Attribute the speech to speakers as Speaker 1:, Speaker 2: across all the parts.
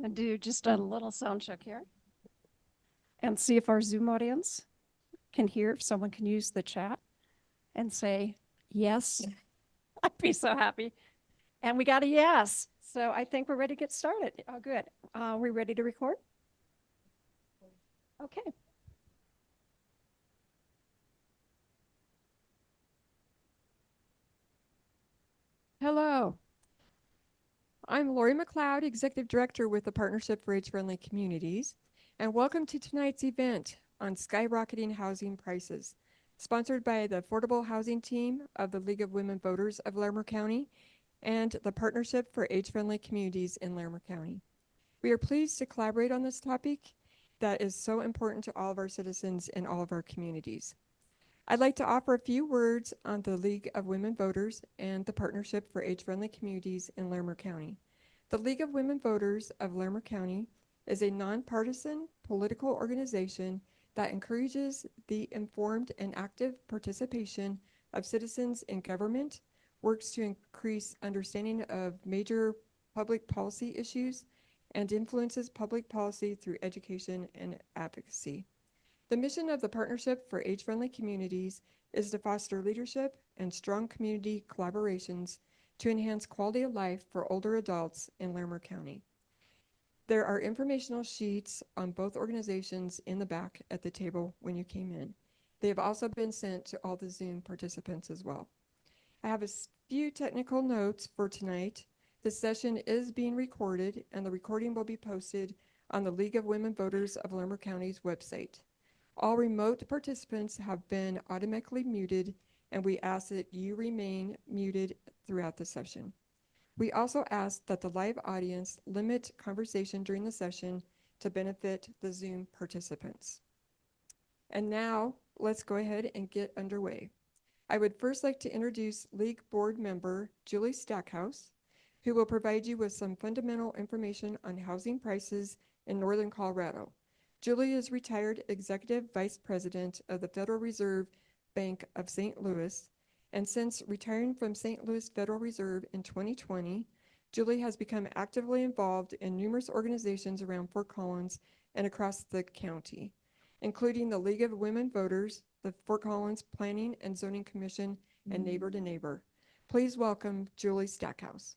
Speaker 1: And do just a little sound check here and see if our Zoom audience can hear, if someone can use the chat and say, yes. I'd be so happy. And we got a yes. So I think we're ready to get started. Oh, good. Are we ready to record? Okay.
Speaker 2: Hello. I'm Lori McLeod, Executive Director with the Partnership for Age-Friendly Communities, and welcome to tonight's event on skyrocketing housing prices, sponsored by the Affordable Housing Team of the League of Women Voters of Larimer County and the Partnership for Age-Friendly Communities in Larimer County. We are pleased to collaborate on this topic that is so important to all of our citizens in all of our communities. I'd like to offer a few words on the League of Women Voters and the Partnership for Age-Friendly Communities in Larimer County. The League of Women Voters of Larimer County is a nonpartisan political organization that encourages the informed and active participation of citizens in government, works to increase understanding of major public policy issues, and influences public policy through education and advocacy. The mission of the Partnership for Age-Friendly Communities is to foster leadership and strong community collaborations to enhance quality of life for older adults in Larimer County. There are informational sheets on both organizations in the back at the table when you came in. They have also been sent to all the Zoom participants as well. I have a few technical notes for tonight. This session is being recorded, and the recording will be posted on the League of Women Voters of Larimer County's website. All remote participants have been automatically muted, and we ask that you remain muted throughout the session. We also ask that the live audience limit conversation during the session to benefit the Zoom participants. And now, let's go ahead and get underway. I would first like to introduce League Board Member Julie Stackhouse, who will provide you with some fundamental information on housing prices in Northern Colorado. Julie is retired Executive Vice President of the Federal Reserve Bank of St. Louis, and since retiring from St. Louis Federal Reserve in 2020, Julie has become actively involved in numerous organizations around Fort Collins and across the county, including the League of Women Voters, the Fort Collins Planning and Zoning Commission, and Neighbor to Neighbor. Please welcome Julie Stackhouse.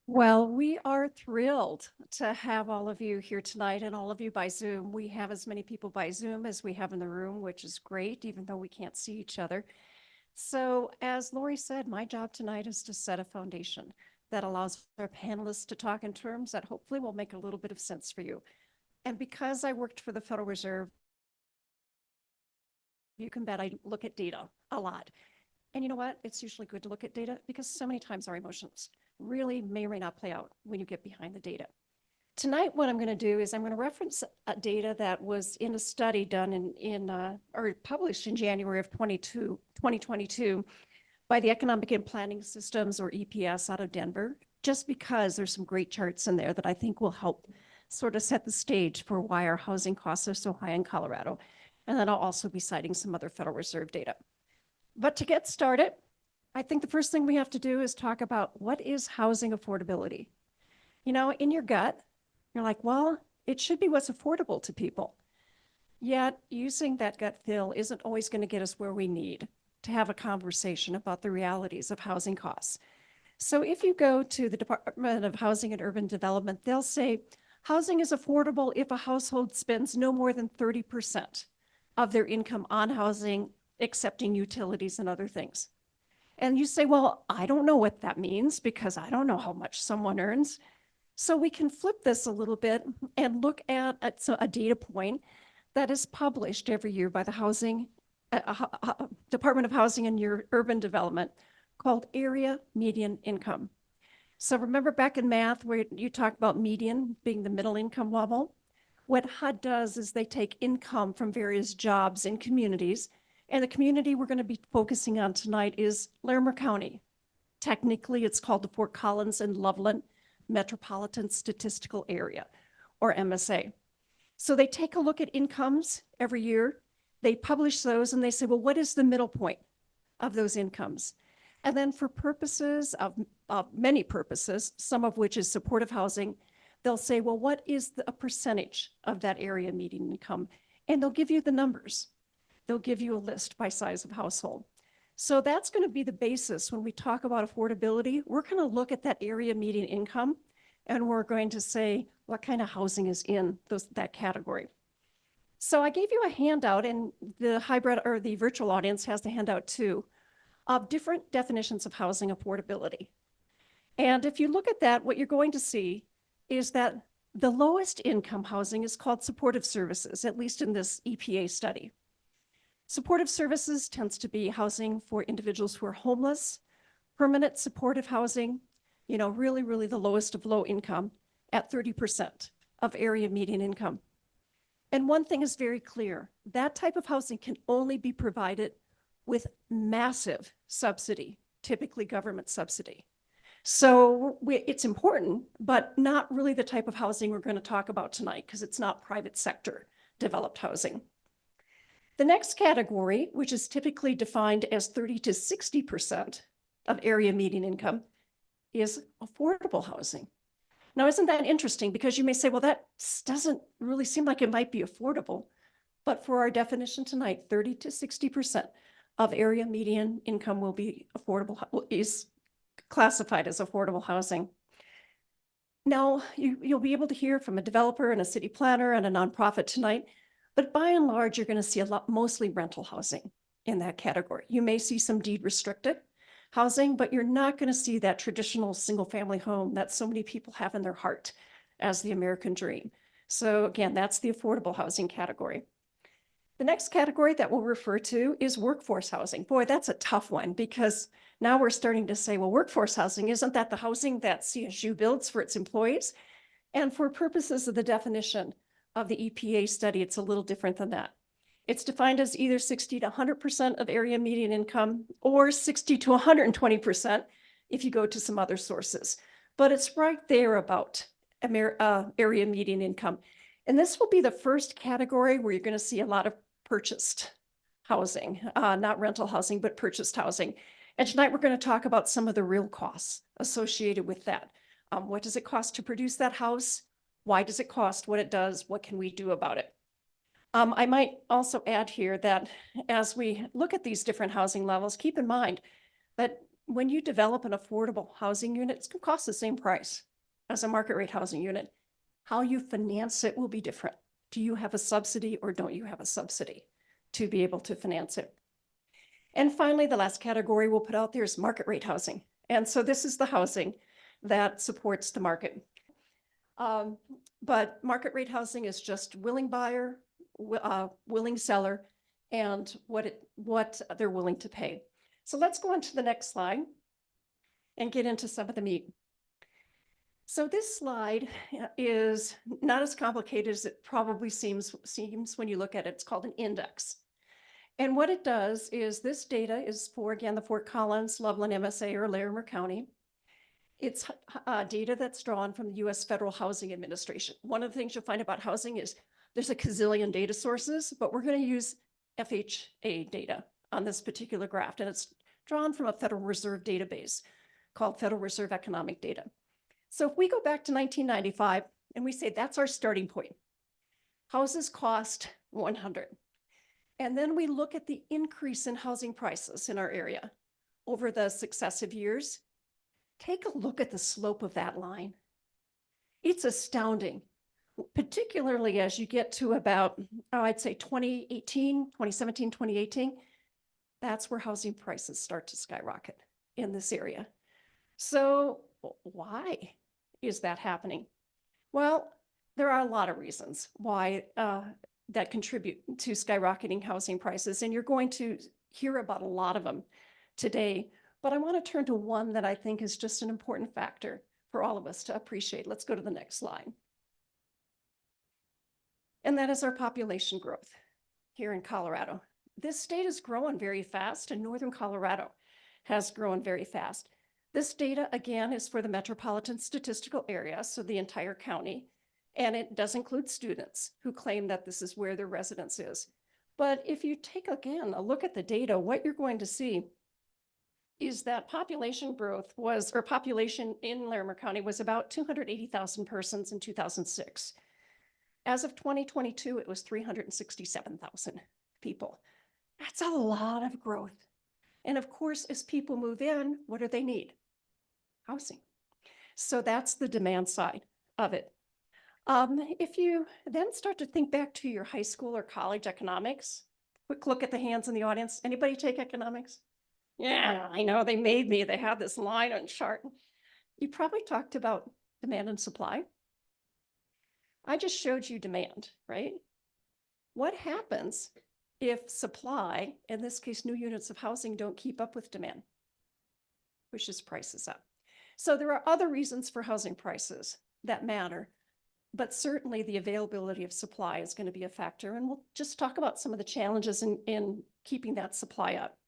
Speaker 1: Well, we are thrilled to have all of you here tonight and all of you by Zoom. We have as many people by Zoom as we have in the room, which is great, even though we can't see each other. So as Lori said, my job tonight is to set a foundation that allows our panelists to talk in terms that hopefully will make a little bit of sense for you. And because I worked for the Federal Reserve, you can bet I look at data a lot. And you know what? It's usually good to look at data because so many times our emotions really may or may not play out when you get behind the data. Tonight, what I'm going to do is I'm going to reference data that was in a study done or published in January of 2022 by the Economic and Planning Systems, or EPS, out of Denver, just because there's some great charts in there that I think will help sort of set the stage for why our housing costs are so high in Colorado. And then I'll also be citing some other Federal Reserve data. But to get started, I think the first thing we have to do is talk about what is housing affordability. You know, in your gut, you're like, well, it should be what's affordable to people. Yet using that gut feel isn't always going to get us where we need to have a conversation about the realities of housing costs. So if you go to the Department of Housing and Urban Development, they'll say housing is affordable if a household spends no more than 30% of their income on housing, excepting utilities and other things. And you say, well, I don't know what that means because I don't know how much someone earns. So we can flip this a little bit and look at a data point that is published every year by the Department of Housing and Urban Development, called Area Median Income. So remember back in math where you talk about median being the middle income level? What HUD does is they take income from various jobs in communities, and the community we're going to be focusing on tonight is Larimer County. Technically, it's called the Fort Collins and Loveland Metropolitan Statistical Area, or MSA. So they take a look at incomes every year, they publish those, and they say, well, what is the middle point? of those incomes. And then for purposes of many purposes, some of which is supportive housing, they'll say, well, what is a percentage of that area median income? And they'll give you the numbers. They'll give you a list by size of household. So that's going to be the basis when we talk about affordability. We're going to look at that area median income, and we're going to say what kind of housing is in that category. So I gave you a handout, and the hybrid or the virtual audience has the handout too, of different definitions of housing affordability. And if you look at that, what you're going to see is that the lowest income housing is called supportive services, at least in this EPA study. Supportive services tends to be housing for individuals who are homeless, permanent supportive housing, you know, really, really the lowest of low income at 30% of area median income. And one thing is very clear, that type of housing can only be provided with massive subsidy, typically government subsidy. So it's important, but not really the type of housing we're going to talk about tonight because it's not private sector developed housing. The next category, which is typically defined as 30 to 60% of area median income, is affordable housing. Now, isn't that interesting? Because you may say, well, that doesn't really seem like it might be affordable. But for our definition tonight, 30 to 60% of area median income will be affordable, is classified as affordable housing. Now, you'll be able to hear from a developer and a city planner and a nonprofit tonight, but by and large, you're going to see mostly rental housing in that category. You may see some deed restricted housing, but you're not going to see that traditional single family home that so many people have in their heart as the American dream. So again, that's the affordable housing category. The next category that we'll refer to is workforce housing. Boy, that's a tough one because now we're starting to say, well, workforce housing, isn't that the housing that CSU builds for its employees? And for purposes of the definition of the EPA study, it's a little different than that. It's defined as either 60 to 100% of area median income or 60 to 120% if you go to some other sources. But it's right there about area median income. And this will be the first category where you're going to see a lot of purchased housing, not rental housing, but purchased housing. And tonight we're going to talk about some of the real costs associated with that. What does it cost to produce that house? Why does it cost what it does? What can we do about it? I might also add here that as we look at these different housing levels, keep in mind that when you develop an affordable housing unit, it's going to cost the same price as a market rate housing unit. How you finance it will be different. Do you have a subsidy or don't you have a subsidy to be able to finance it? And finally, the last category we'll put out there is market rate housing. And so this is the housing that supports the market. But market rate housing is just willing buyer, willing seller, and what they're willing to pay. So let's go on to the next slide and get into some of the meat. So this slide is not as complicated as it probably seems when you look at it. It's called an index. And what it does is this data is for, again, the Fort Collins, Loveland MSA, or Larimer County. It's data that's drawn from the U.S. Federal Housing Administration. One of the things you'll find about housing is there's a gazillion data sources, but we're going to use FHA data on this particular graph. And it's drawn from a Federal Reserve database called Federal Reserve Economic Data. So if we go back to 1995 and we say that's our starting point, houses cost 100. And then we look at the increase in housing prices in our area over the successive years. Take a look at the slope of that line. It's astounding, particularly as you get to about, I'd say 2017, 2018. That's where housing prices start to skyrocket in this area. So why is that happening? Well, there are a lot of reasons why that contribute to skyrocketing housing prices, and you're going to hear about a lot of them today. But I want to turn to one that I think is just an important factor for all of us to appreciate. Let's go to the next slide. And that is our population growth here in Colorado. This state is growing very fast, and northern Colorado has grown very fast. This data, again, is for the metropolitan statistical area, so the entire county, and it does include students who claim that this is where their residence is. But if you take, again, a look at the data, what you're going to see is that population growth was, or population in Larimer County was about 280,000 persons in 2006. As of 2022, it was 367,000 people. That's a lot of growth. And of course, as people move in, what do they need? Housing. So that's the demand side of it. If you then start to think back to your high school or college economics, quick look at the hands in the audience. Anybody take economics? Yeah, I know, they made me. They have this line on chart. You probably talked about demand and supply. I just showed you demand, right? What happens if supply, in this case, new units of housing, don't keep up with demand? Pushes prices up. So there are other reasons for housing prices that matter, but certainly the availability of supply is going to be a factor. And we'll just talk about some of the challenges in keeping that supply up.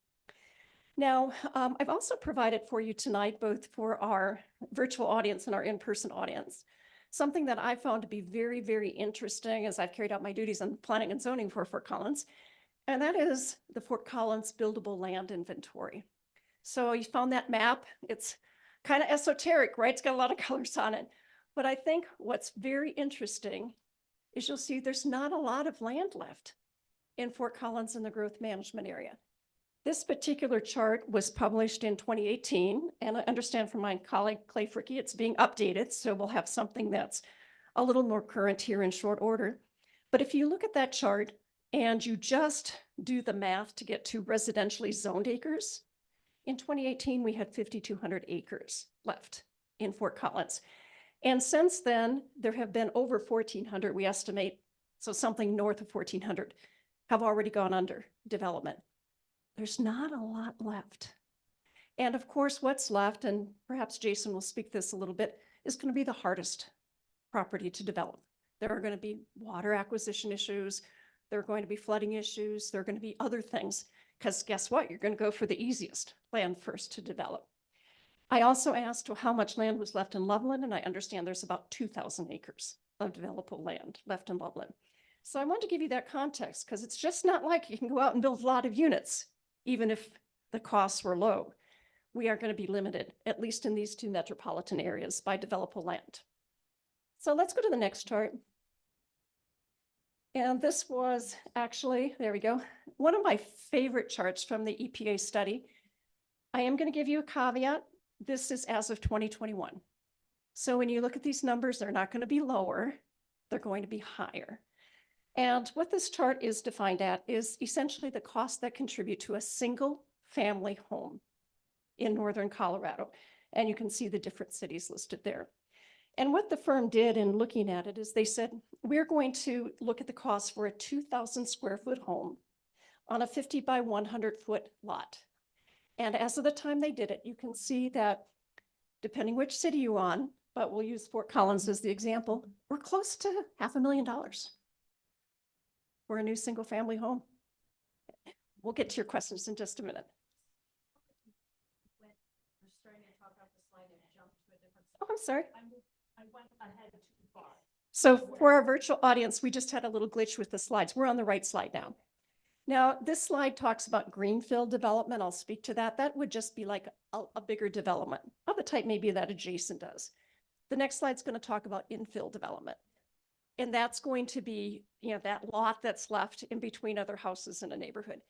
Speaker 1: Now, I've also provided for you tonight, both for our virtual audience and our in-person audience, something that I found to be very, very interesting as I've carried out my duties on planning and zoning for Fort Collins, and that is the Fort Collins buildable land inventory. So you found that map. It's kind of esoteric, right? It's got a lot of colors on it. But I think what's very interesting is you'll see there's not a lot of land left in Fort Collins in the growth management area. This particular chart was published in 2018, and I understand from my colleague Clay Frickey, it's being updated, so we'll have something that's a little more current here in short order. But if you look at that chart and you just do the math to get to residentially zoned acres, in 2018, we had 5,200 acres left in Fort Collins. And since then, there have been over 1,400, we estimate, so something north of 1,400 have already gone under development. There's not a lot left. And of course, what's left, and perhaps Jason will speak this a little bit, is going to be the hardest property to develop. There are going to be water acquisition issues. There are going to be flooding issues. There are going to be other things, because guess what? You're going to go for the easiest land first to develop. I also asked how much land was left in Loveland, and I understand there's about 2,000 acres of developable land left in Loveland. So I want to give you that context, because it's just not like you can go out and build a lot of units, even if the costs were low. We are going to be limited, at least in these two metropolitan areas, by developable land. So let's go to the next chart. And this was actually, there we go, one of my favorite charts from the EPA study. I am going to give you a caveat. This is as of 2021. So when you look at these numbers, they're not going to be lower, they're going to be higher. And what this chart is defined at is essentially the costs that contribute to a single family home in northern Colorado. And you can see the different cities listed there. And what the firm did in looking at it is they said, we're going to look at the cost for a 2,000 square foot home on a 50 by 100 foot lot. And as of the time they did it, you can see that depending which city you're on, but we'll use Fort Collins as the example, we're close to $500,000 for a new single family home. We'll get to your questions in just a minute. Oh, I'm sorry.
Speaker 3: I went ahead too far.
Speaker 1: So for our virtual audience, we just had a little glitch with the slides. We're on the right slide now. Now, this slide talks about greenfield development. I'll speak to that. That would just be like a bigger development of the type maybe that adjacent does. The next slide's going to talk about infill development. And that's going to be, that lot that's left in between other houses in a neighborhood.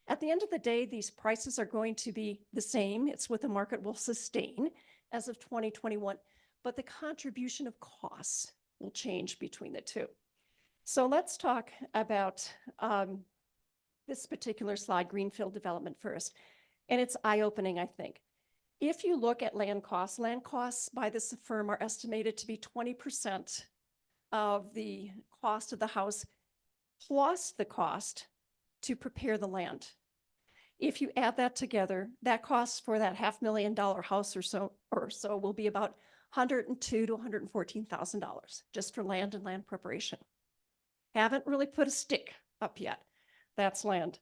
Speaker 1: At the end of the day, these prices are going to be the same. It's what the market will sustain as of 2021, but the contribution of costs will change between the two. So let's talk about this particular slide, greenfield development first. And it's eye-opening, I think. If you look at land costs by this firm are estimated to be 20% of the cost of the house, plus the cost to prepare the land. If you add that together, that cost for that $500,000 house or so will be about $102,000 to $114,000 just for land and land preparation. Haven't really put a stick up yet. That's land.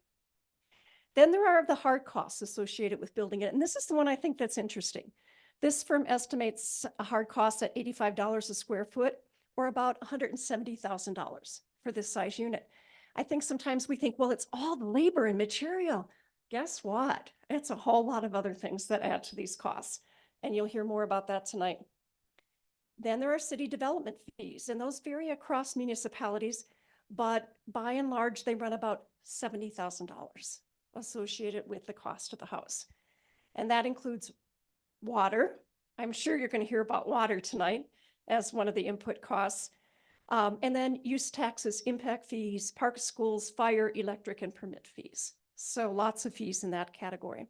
Speaker 1: Then there are the hard costs associated with building it. And this is the one I think that's interesting. This firm estimates a hard cost at $85 a square foot, or about $170,000 for this size unit. I think sometimes we think, well, it's all the labor and material. guess what? It's a whole lot of other things that add to these costs, and you'll hear more about that tonight. Then there are city development fees, and those vary across municipalities, but by and large, they run about $70,000 associated with the cost of the house. And that includes water. I'm sure you're going to hear about water tonight as one of the input costs. And then use taxes, impact fees, park, schools, fire, electric, and permit fees. So lots of fees in that category.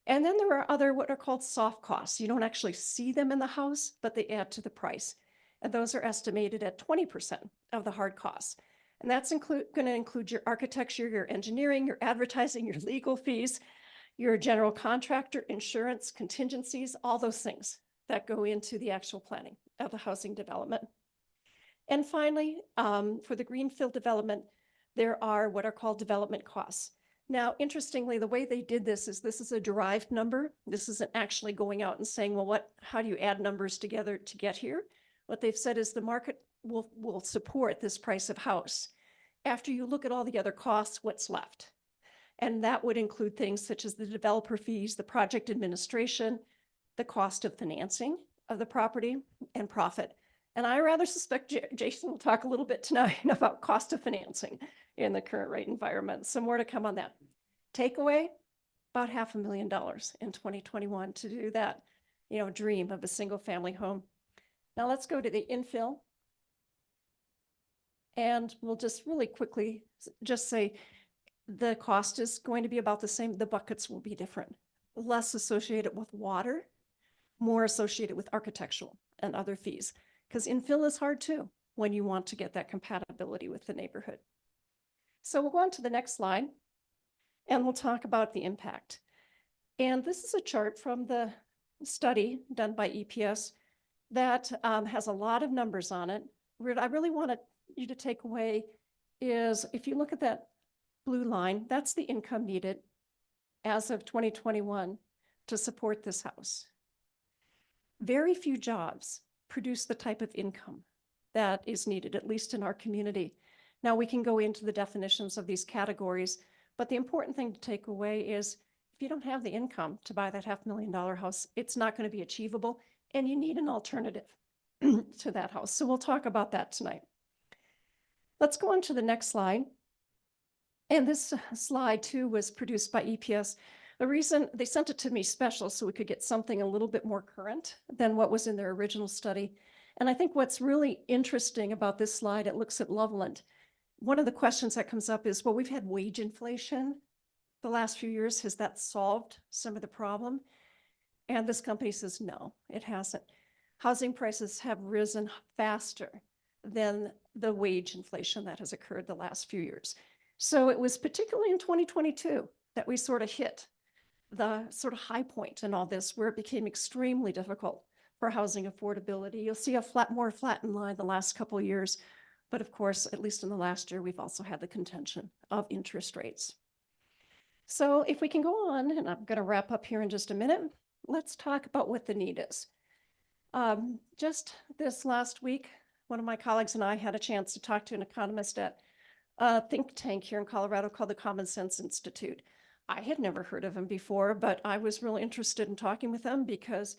Speaker 1: And then there are other what are called soft costs. You don't actually see them in the house, but they add to the price. And those are estimated at 20% of the hard costs. And that's going to include your architecture, your engineering, your advertising, your legal fees, your general contractor, insurance, contingencies, all those things that go into the actual planning of the housing development. And finally, for the greenfield development, there are what are called development costs. Now, interestingly, the way they did this is a derived number. This isn't actually going out and saying, well, how do you add numbers together to get here? What they've said is the market will support this price of house. After you look at all the other costs, what's left? And that would include things such as the developer fees, the project administration, the cost of financing of the property, and profit. And I rather suspect Jason will talk a little bit tonight about cost of financing in the current rate environment. Some more to come on that. Takeaway, about $500,000 in 2021 to do that, dream of a single family home. Now let's go to the infill. And we'll just really quickly just say the cost is going to be about the same. The buckets will be different. Less associated with water, more associated with architectural and other fees. Because infill is hard too when you want to get that compatibility with the neighborhood. So we'll go on to the next slide and we'll talk about the impact. And this is a chart from the study done by EPS that has a lot of numbers on it. What I really want you to take away is if you look at that blue line, that's the income needed as of 2021 to support this house. Very few jobs produce the type of income that is needed, at least in our community. Now we can go into the definitions of these categories, but the important thing to take away is if you don't have the income to buy that $500,000 house, it's not going to be achievable, and you need an alternative to that house. So we'll talk about that tonight. Let's go on to the next slide. And this slide too was produced by EPS. The reason they sent it to me special so we could get something a little bit more current than what was in their original study. And I think what's really interesting about this slide, it looks at Loveland. One of the questions that comes up is, well, we've had wage inflation the last few years. Has that solved some of the problem? And this company says, no, it hasn't. Housing prices have risen faster than the wage inflation that has occurred the last few years. So it was particularly in 2022 that we sort of hit the sort of high point in all this, where it became extremely difficult for housing affordability. You'll see a more flattened line the last couple of years. But of course, at least in the last year, we've also had the contention of interest rates. So if we can go on, and I'm going to wrap up here in just a minute, let's talk about what the need is. Just this last week, one of my colleagues and I had a chance to talk to an economist at a think tank here in Colorado called the Common Sense Institute. I had never heard of them before, but I was really interested in talking with them because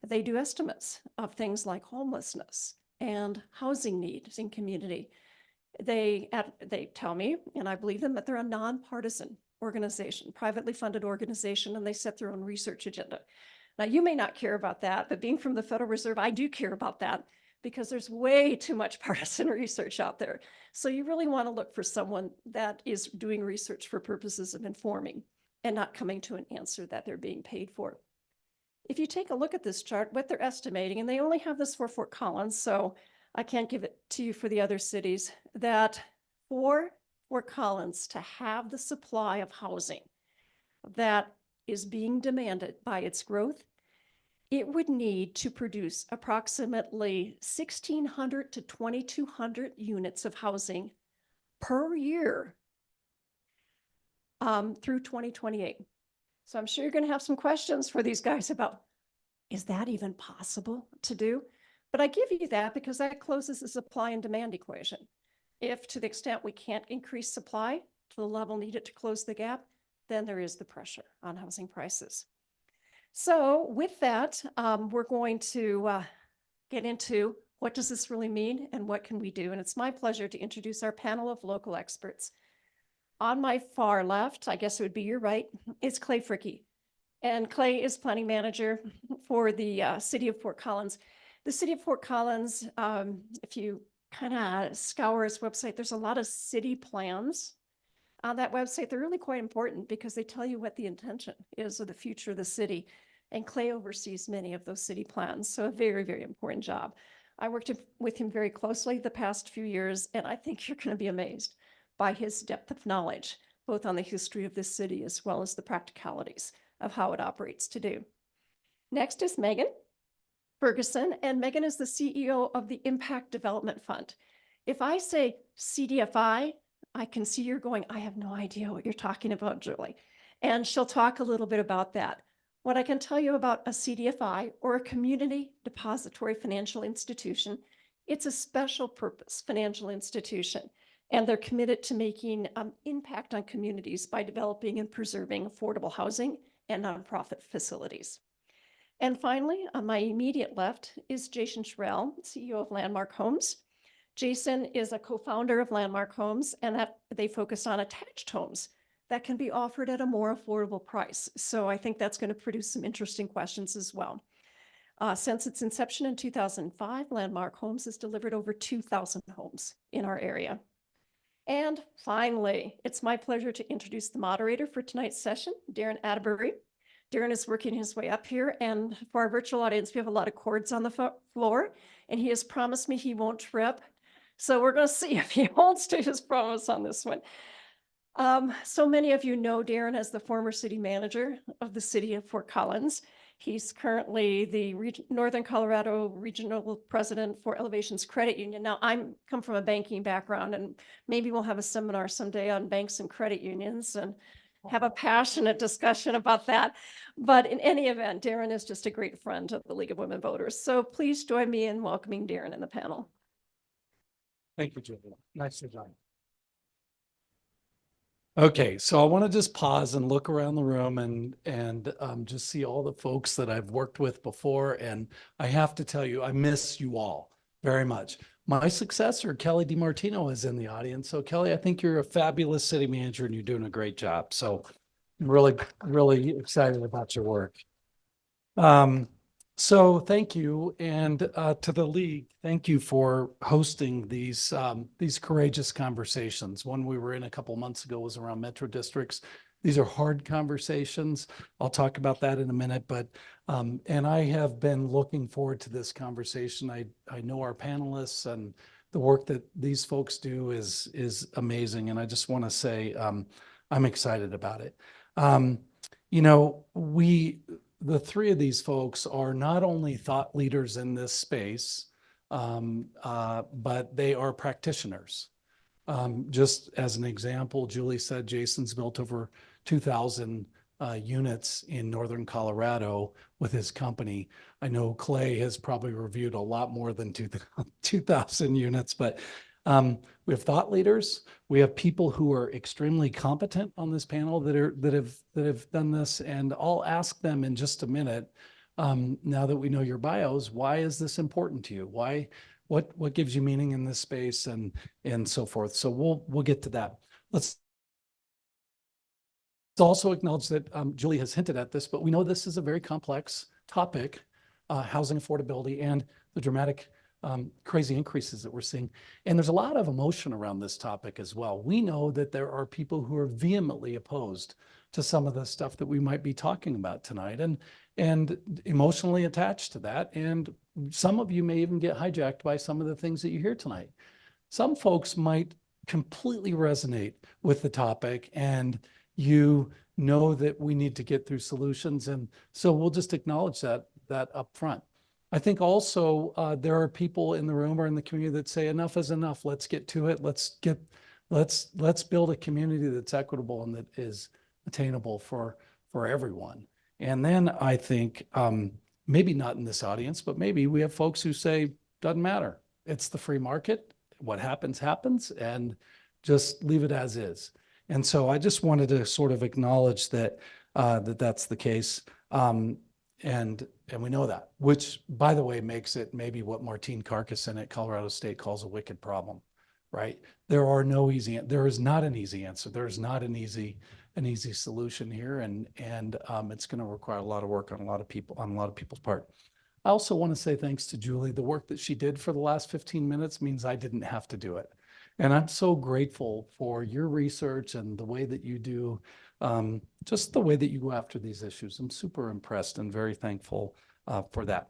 Speaker 1: they do estimates of things like homelessness and housing needs in community. They tell me, and I believe them, that they're a nonpartisan organization, privately funded organization, and they set their own research agenda. Now, you may not care about that, but being from the Federal Reserve, I do care about that because there's way too much partisan research out there. So you really want to look for someone that is doing research for purposes of informing and not coming to an answer that they're being paid for. If you take a look at this chart, what they're estimating, and they only have this for Fort Collins, so I can't give it to you for the other cities, that for Fort Collins to have the supply of housing that is being demanded by its growth, it would need to produce approximately 1,600 to 2,200 units of housing per year through 2028. So I'm sure you're going to have some questions for these guys about, is that even possible to do? But I give you that because that closes the supply and demand equation. If to the extent we can't increase supply to the level needed to close the gap, than there is the pressure on housing prices. So with that, we're going to get into what does this really mean and what can we do? And it's my pleasure to introduce our panel of local experts. On my far left, I guess it would be your right, is Clay Frickey. And Clay is planning manager for the city of Fort Collins. The city of Fort Collins, if you kind of scour its website, there's a lot of city plans on that website. They're really quite important because they tell you what the intention is of the future of the city. And Clay oversees many of those city plans. So a very, very important job. I worked with him very closely the past few years, and I think you're going to be amazed by his depth of knowledge, both on the history of this city as well as the practicalities of how it operates to do. Next is Megan Ferguson, and Megan is the CEO of the Impact Development Fund. If I say CDFI, I can see you're going, I have no idea what you're talking about, Julie. And she'll talk a little bit about that. What I can tell you about a CDFI, or a community depository financial institution, it's a special purpose financial institution, and they're committed to making impact on communities by developing and preserving affordable housing and nonprofit facilities. And finally, on my immediate left is Jason Sherrill, CEO of Landmark Homes. Jason is a co-founder of Landmark Homes, and that they focus on attached homes that can be offered at a more affordable price. So I think that's going to produce some interesting questions as well. Since its inception in 2005, Landmark Homes has delivered over 2,000 homes in our area. And finally, it's my pleasure to introduce the moderator for tonight's session, Darren Atterbury. Darren is working his way up here, and for our virtual audience, we have a lot of cords on the floor, and he has promised me he won't trip. So we're going to see if he holds to his promise on this one. So many of you know Darren as the former city manager of the city of Fort Collins. He's currently the Northern Colorado Regional President for Elevations Credit Union. Now, come from a banking background, and maybe we'll have a seminar someday on banks and credit unions and have a passionate discussion about that. But in any event, Darren is just a great friend of the League of Women Voters. So please join me in welcoming Darren in the panel.
Speaker 4: Thank you, Julia. Nice to join. Okay, so I want to just pause and look around the room and just see all the folks that I've worked with before. And I have to tell you, I miss you all very much. My successor, Kelly DiMartino, is in the audience. So Kelly, I think you're a fabulous city manager and you're doing a great job. So I'm really, really excited about your work. So thank you. And to the league, thank you for hosting these courageous conversations. One we were in a couple months ago was around metro districts. These are hard conversations. I'll talk about that in a minute, but and I have been looking forward to this conversation. I know our panelists and the work that these folks do is amazing. And I just want to say I'm excited about it. You know, the three of these folks are not only thought leaders in this space, but they are practitioners. Just as an example, Julie said Jason's built over 2,000 units in Northern Colorado with his company. I know Clay has probably reviewed a lot more than 2,000 units, but we have thought leaders. We have people who are extremely competent on this panel that have done this, and I'll ask them in just a minute. Now that we know your bios, why is this important to you? Why? What gives you meaning in this space, and so forth. So we'll get to that. Let's also acknowledge that Julie has hinted at this, but we know this is a very complex topic, housing affordability and the dramatic crazy increases that we're seeing. And there's a lot of emotion around this topic as well. We know that there are people who are vehemently opposed to some of the stuff that we might be talking about tonight and emotionally attached to that. And some of you may even get hijacked by some of the things that you hear tonight. Some folks might completely resonate with the topic, and you know that we need to get through solutions. And so we'll just acknowledge that up front. I think also there are people in the room or in the community that say enough is enough. Let's get to it. Let's build a community that's equitable and that is attainable for everyone. And then I think maybe not in this audience, but maybe we have folks who say doesn't matter. It's the free market. What happens, happens, and just leave it as is. And so I just wanted to sort of acknowledge that, that's the case. And we know that, which, by the way, makes it maybe what Martine Carcassonne at Colorado State calls a wicked problem, right? There is not an easy answer. There's not an easy solution here. And it's going to require a lot of work on a lot of people's part. I also want to say thanks to Julie. The work that she did for the last 15 minutes means I didn't have to do it. And I'm so grateful for your research and the way that you do, just the way that you go after these issues. I'm super impressed and very thankful for that.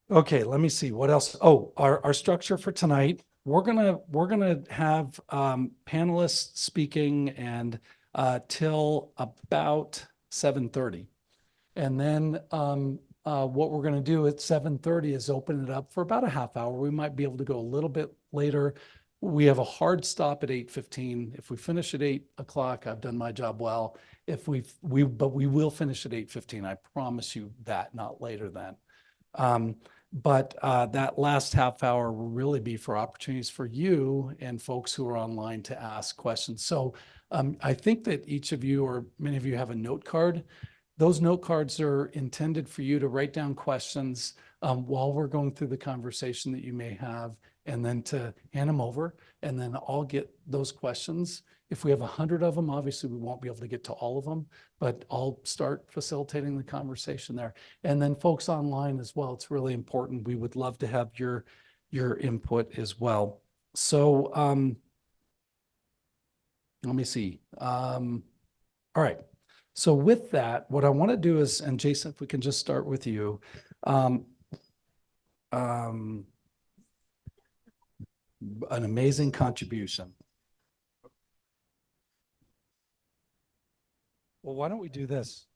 Speaker 4: Okay, let me see what else. Oh, our structure for tonight. We're gonna have panelists speaking and till about 7:30, and then what we're going to do at 7:30 is open it up for about a half hour. We might be able to go a little bit later. We have a hard stop at 8:15. If we finish at 8 o'clock, I've done my job well. But we will finish at 8:15. I promise you that, not later than. But that last half hour will really be for opportunities for you and folks who are online to ask questions. So I think that each of you, or many of you, have a note card. Those note cards are intended for you to write down questions while we're going through the conversation that you may have, and then to hand them over, and then I'll get those questions. If we have 100 of them, obviously we won't be able to get to all of them, but I'll start facilitating the conversation there. And then folks online as well, it's really important. We would love to have your input as well. So let me see. All right. So with that, what I want to do is, and Jason, if we can just start with you. An amazing contribution. Well, why don't we do this?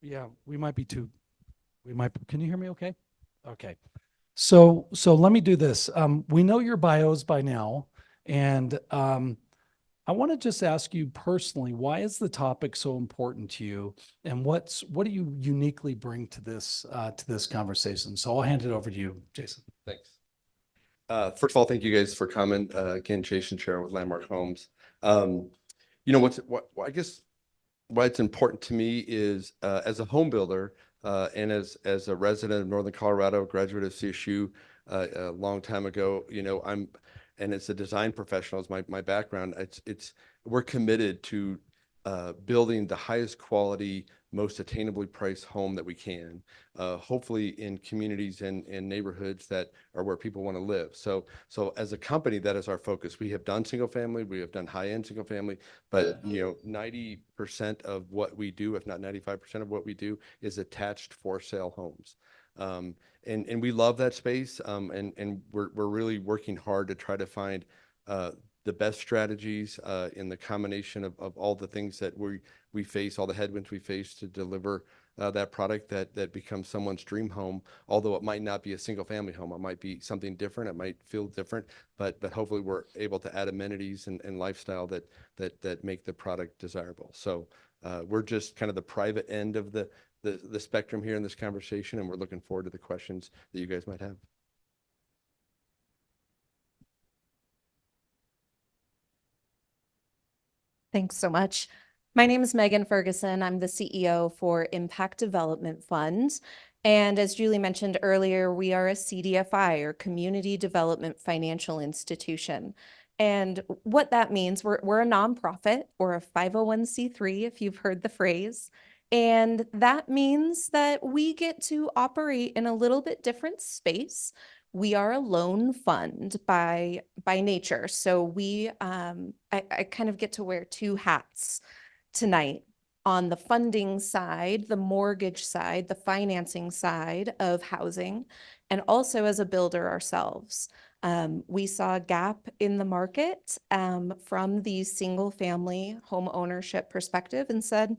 Speaker 4: Yeah, can you hear me okay? Okay. So let me do this. We know your bios by now, and I want to just ask you personally, why is the topic so important to you, and what do you uniquely bring to this conversation? So I'll hand it over to you, Jason.
Speaker 5: Thanks. First of all, thank you guys for coming. Again, Jason Sherrill with Landmark Homes. I guess why it's important to me is as a home builder and as a resident of Northern Colorado, graduate of CSU a long time ago, and as a design professional, is my background. We're committed to building the highest quality, most attainably priced home that we can, hopefully in communities and neighborhoods that are where people want to live. So as a company, that is our focus. We have done single family, we have done high-end single family, but 90% of what we do, if not 95% of what we do, is attached for sale homes. And we love that space, and we're really working hard to try to find the best strategies in the combination of all the things that we face, all the headwinds we face to deliver that product that becomes someone's dream home. Although it might not be a single family home, it might be something different, it might feel different, but hopefully we're able to add amenities and lifestyle that make the product desirable. So we're just kind of the private end of the spectrum here in this conversation, and we're looking forward to the questions that you guys might have.
Speaker 6: Thanks so much. My name is Megan Ferguson. I'm the CEO for Impact Development Funds. And as Julie mentioned earlier, we are a CDFI, or Community Development Financial Institution. And what that means, we're a nonprofit, or a 501c3, if you've heard the phrase. And that means that we get to operate in a little bit different space. We are a loan fund by nature. So I kind of get to wear two hats tonight. On the funding side, the mortgage side, the financing side of housing, and also as a builder ourselves. We saw a gap in the market from the single family home ownership perspective and said,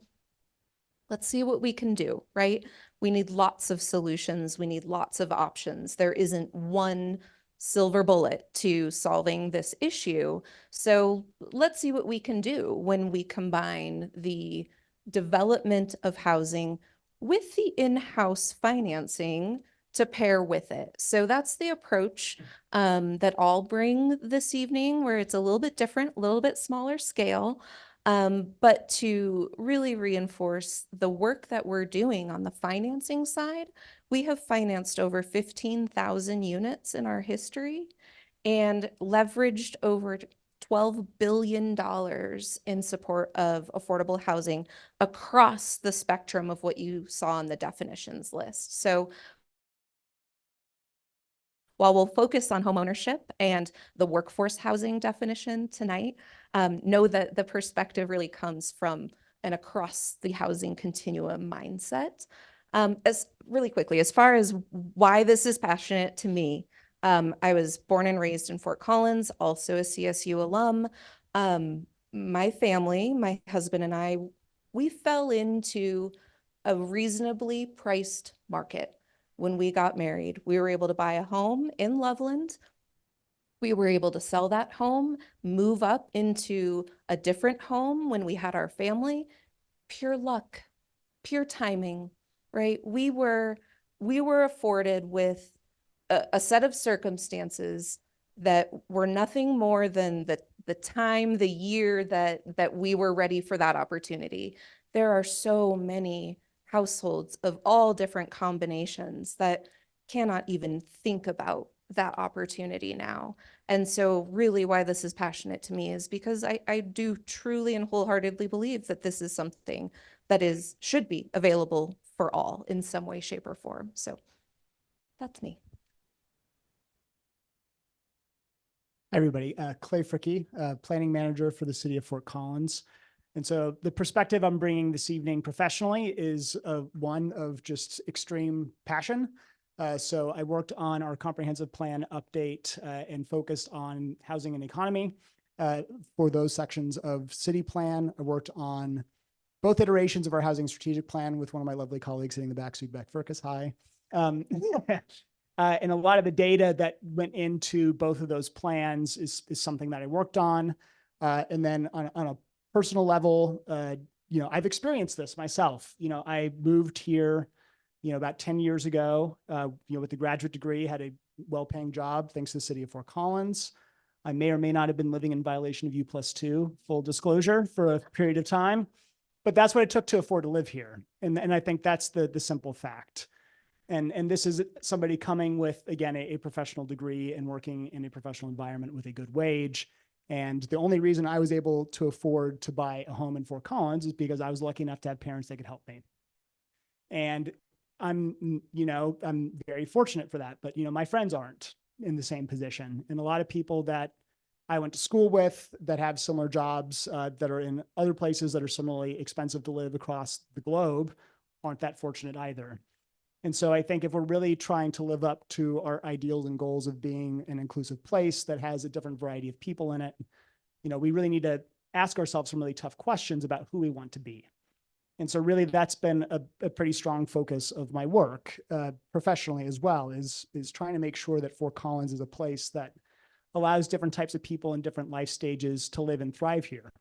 Speaker 6: let's see what we can do, right? We need lots of solutions. We need lots of options. There isn't one silver bullet to solving this issue. So let's see what we can do when we combine the development of housing with the in-house financing to pair with it. So that's the approach that I'll bring this evening, where it's a little bit different, a little bit smaller scale. But to really reinforce the work that we're doing on the financing side, we have financed over 15,000 units in our history and leveraged over $12 billion in support of affordable housing across the spectrum of what you saw on the definitions list. So while we'll focus on homeownership and the workforce housing definition tonight, know that the perspective really comes from an across the housing continuum mindset. As really quickly, as far as why this is passionate to me, I was born and raised in Fort Collins, also a CSU alum. My family, my husband and I, we fell into a reasonably priced market. When we got married, we were able to buy a home in Loveland. We were able to sell that home, move up into a different home when we had our family. Pure luck, pure timing, right? We were afforded with a set of circumstances that were nothing more than the time, the year that we were ready for that opportunity. There are so many households of all different combinations that cannot even think about that opportunity now. And so really why this is passionate to me is because I do truly and wholeheartedly believe that this is something that should be available for all in some way, shape, or form. So that's me.
Speaker 7: Hi, everybody. Clay Frickey, Planning Manager for the City of Fort Collins. And so the perspective I'm bringing this evening professionally is one of just extreme passion. So I worked on our comprehensive plan update and focused on housing and economy for those sections of city plan. I worked on both iterations of our housing strategic plan with one of my lovely colleagues sitting in the back, Sue Beck-Furcus. Hi. And a lot of the data that went into both of those plans is something that I worked on. And then on a personal level, I've experienced this myself. I moved here, about 10 years ago, with a graduate degree, had a well-paying job, thanks to the City of Fort Collins. I may or may not have been living in violation of U+2, full disclosure, for a period of time. But that's what it took to afford to live here. And I think that's the simple fact. And this is somebody coming with, again, a professional degree and working in a professional environment with a good wage. And the only reason I was able to afford to buy a home in Fort Collins is because I was lucky enough to have parents that could help me. And I'm very fortunate for that. But, my friends aren't in the same position. And a lot of people that I went to school with that have similar jobs that are in other places that are similarly expensive to live across the globe aren't that fortunate either. And so I think if we're really trying to live up to our ideals and goals of being an inclusive place that has a different variety of people in it, we really need to ask ourselves some really tough questions about who we want to be. And so really that's been a pretty strong focus of my work professionally as well, is trying to make sure that Fort Collins is a place that allows different types of people in different life stages to live and thrive here.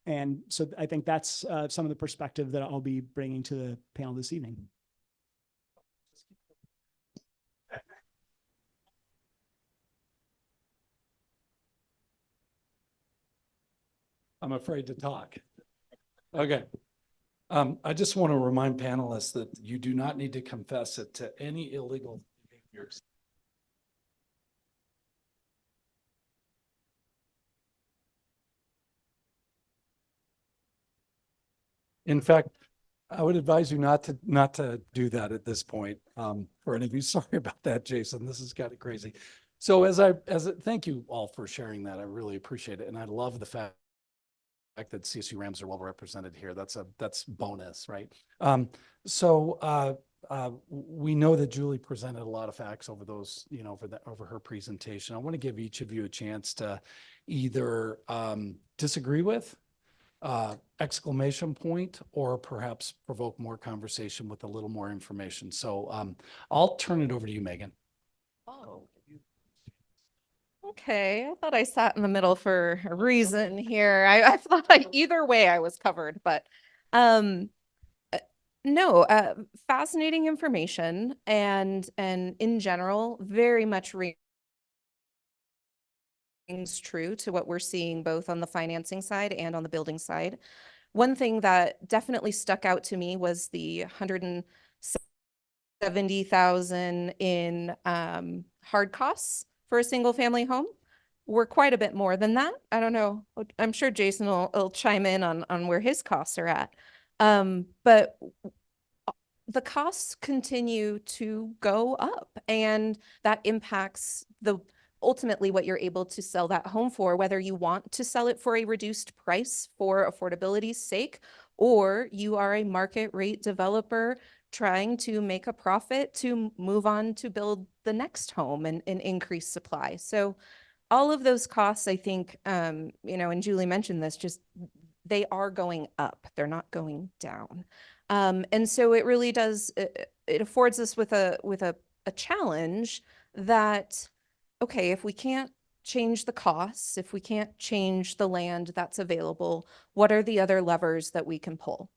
Speaker 7: And so I think that's some of the perspective that I'll be bringing to the panel this evening.
Speaker 4: I'm afraid to talk. Okay. I just want to remind panelists that you do not need to confess it to any illegal behaviors. In fact, I would advise you not to do that at this point. For any of you, sorry about that, Jason. This is kind of crazy. So thank you all for sharing that. I really appreciate it, and I love the fact that CSU Rams are well represented here. That's bonus, right? We know that Julie presented a lot of facts over those, over her presentation. I want to give each of you a chance to either disagree with, exclamation point, or perhaps provoke more conversation with a little more information. So I'll turn it over to you, Megan.
Speaker 6: Oh. Okay, I thought I sat in the middle for a reason here. I thought either way I was covered, but no, fascinating information and in general, very much true to what we're seeing both on the financing side and on the building side. One thing that definitely stuck out to me was the 170,000 in hard costs for a single family home. We're quite a bit more than that. I don't know. I'm sure Jason will chime in on where his costs are at. But the costs continue to go up, and that impacts ultimately what you're able to sell that home for, whether you want to sell it for a reduced price for affordability's sake, or you are a market rate developer trying to make a profit to move on to build the next home and increase supply. So all of those costs, I think, and Julie mentioned this, just they are going up. They're not going down. And so it really does, it affords us with a challenge that, okay, if we can't change the costs, if we can't change the land that's available, what are the other levers that we can pull?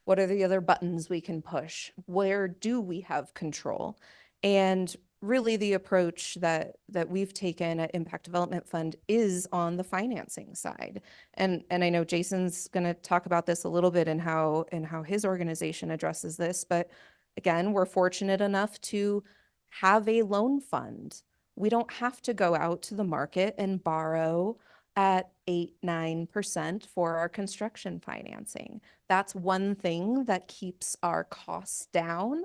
Speaker 6: What are the other buttons we can push? Where do we have control? And really the approach that we've taken at Impact Development Fund is on the financing side. And I know Jason's going to talk about this a little bit and how his organization addresses this, but again, we're fortunate enough to have a loan fund. We don't have to go out to the market and borrow at 8-9% for our construction financing. That's one thing that keeps our costs down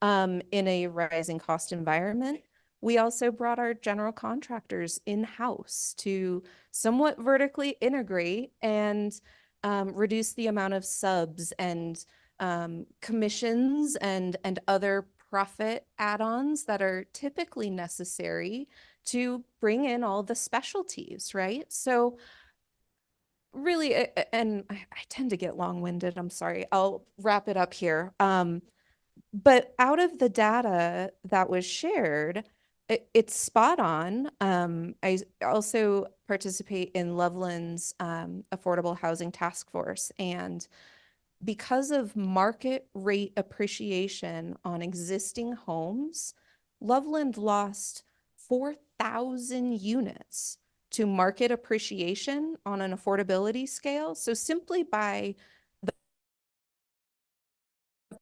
Speaker 6: in a rising cost environment. We also brought our general contractors in-house to somewhat vertically integrate and reduce the amount of subs and commissions and other profit add-ons that are typically necessary to bring in all the specialties, right? So really, and I tend to get long-winded, I'm sorry, I'll wrap it up here. But out of the data that was shared, it's spot on. I also participate in Loveland's Affordable Housing Task Force, and because of market rate appreciation on existing homes, Loveland lost 4,000 units to market appreciation on an affordability scale. So simply by the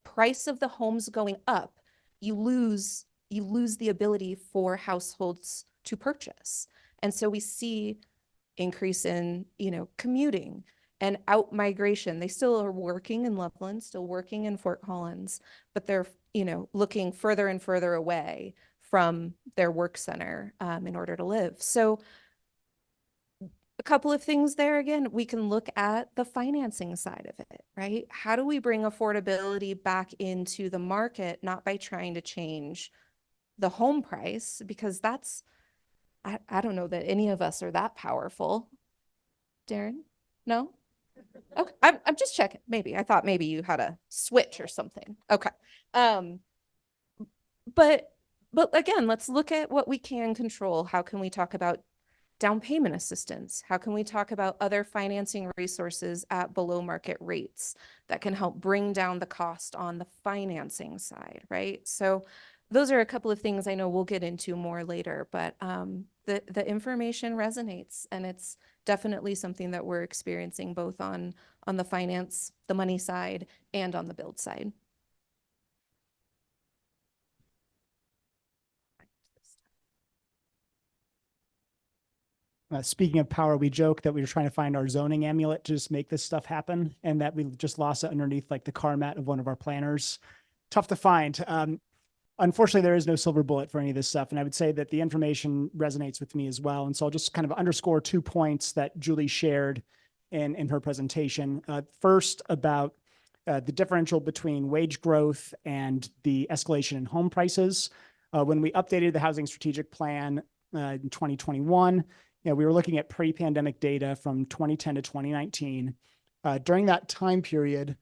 Speaker 6: price of the homes going up, you lose the ability for households to purchase. And so we see increase in, commuting and out migration. They still are working in Loveland, still working in Fort Collins, but they're, looking further and further away from their work center in order to live. So a couple of things there. Again, we can look at the financing side of it, right? How do we bring affordability back into the market, not by trying to change the home price, because that's, I don't know that any of us are that powerful. Darren? No? Okay, I'm just checking. Maybe I thought maybe you had a switch or something. Okay. But again, let's look at what we can control. How can we talk about down payment assistance? How can we talk about other financing resources at below market rates that can help bring down the cost on the financing side, right? So those are a couple of things I know we'll get into more later, but the information resonates, and it's definitely something that we're experiencing both on the finance, the money side, and on the build side.
Speaker 7: Speaking of power, we joke that we were trying to find our zoning amulet to just make this stuff happen, and that we just lost it underneath like the car mat of one of our planners. Tough to find. Unfortunately, there is no silver bullet for any of this stuff. And I would say that the information resonates with me as well. And so I'll just kind of underscore 2 points that Julie shared in her presentation. First, about the differential between wage growth and the escalation in home prices. When we updated the housing strategic plan in 2021, we were looking at pre-pandemic data from 2010 to 2019. During that time period,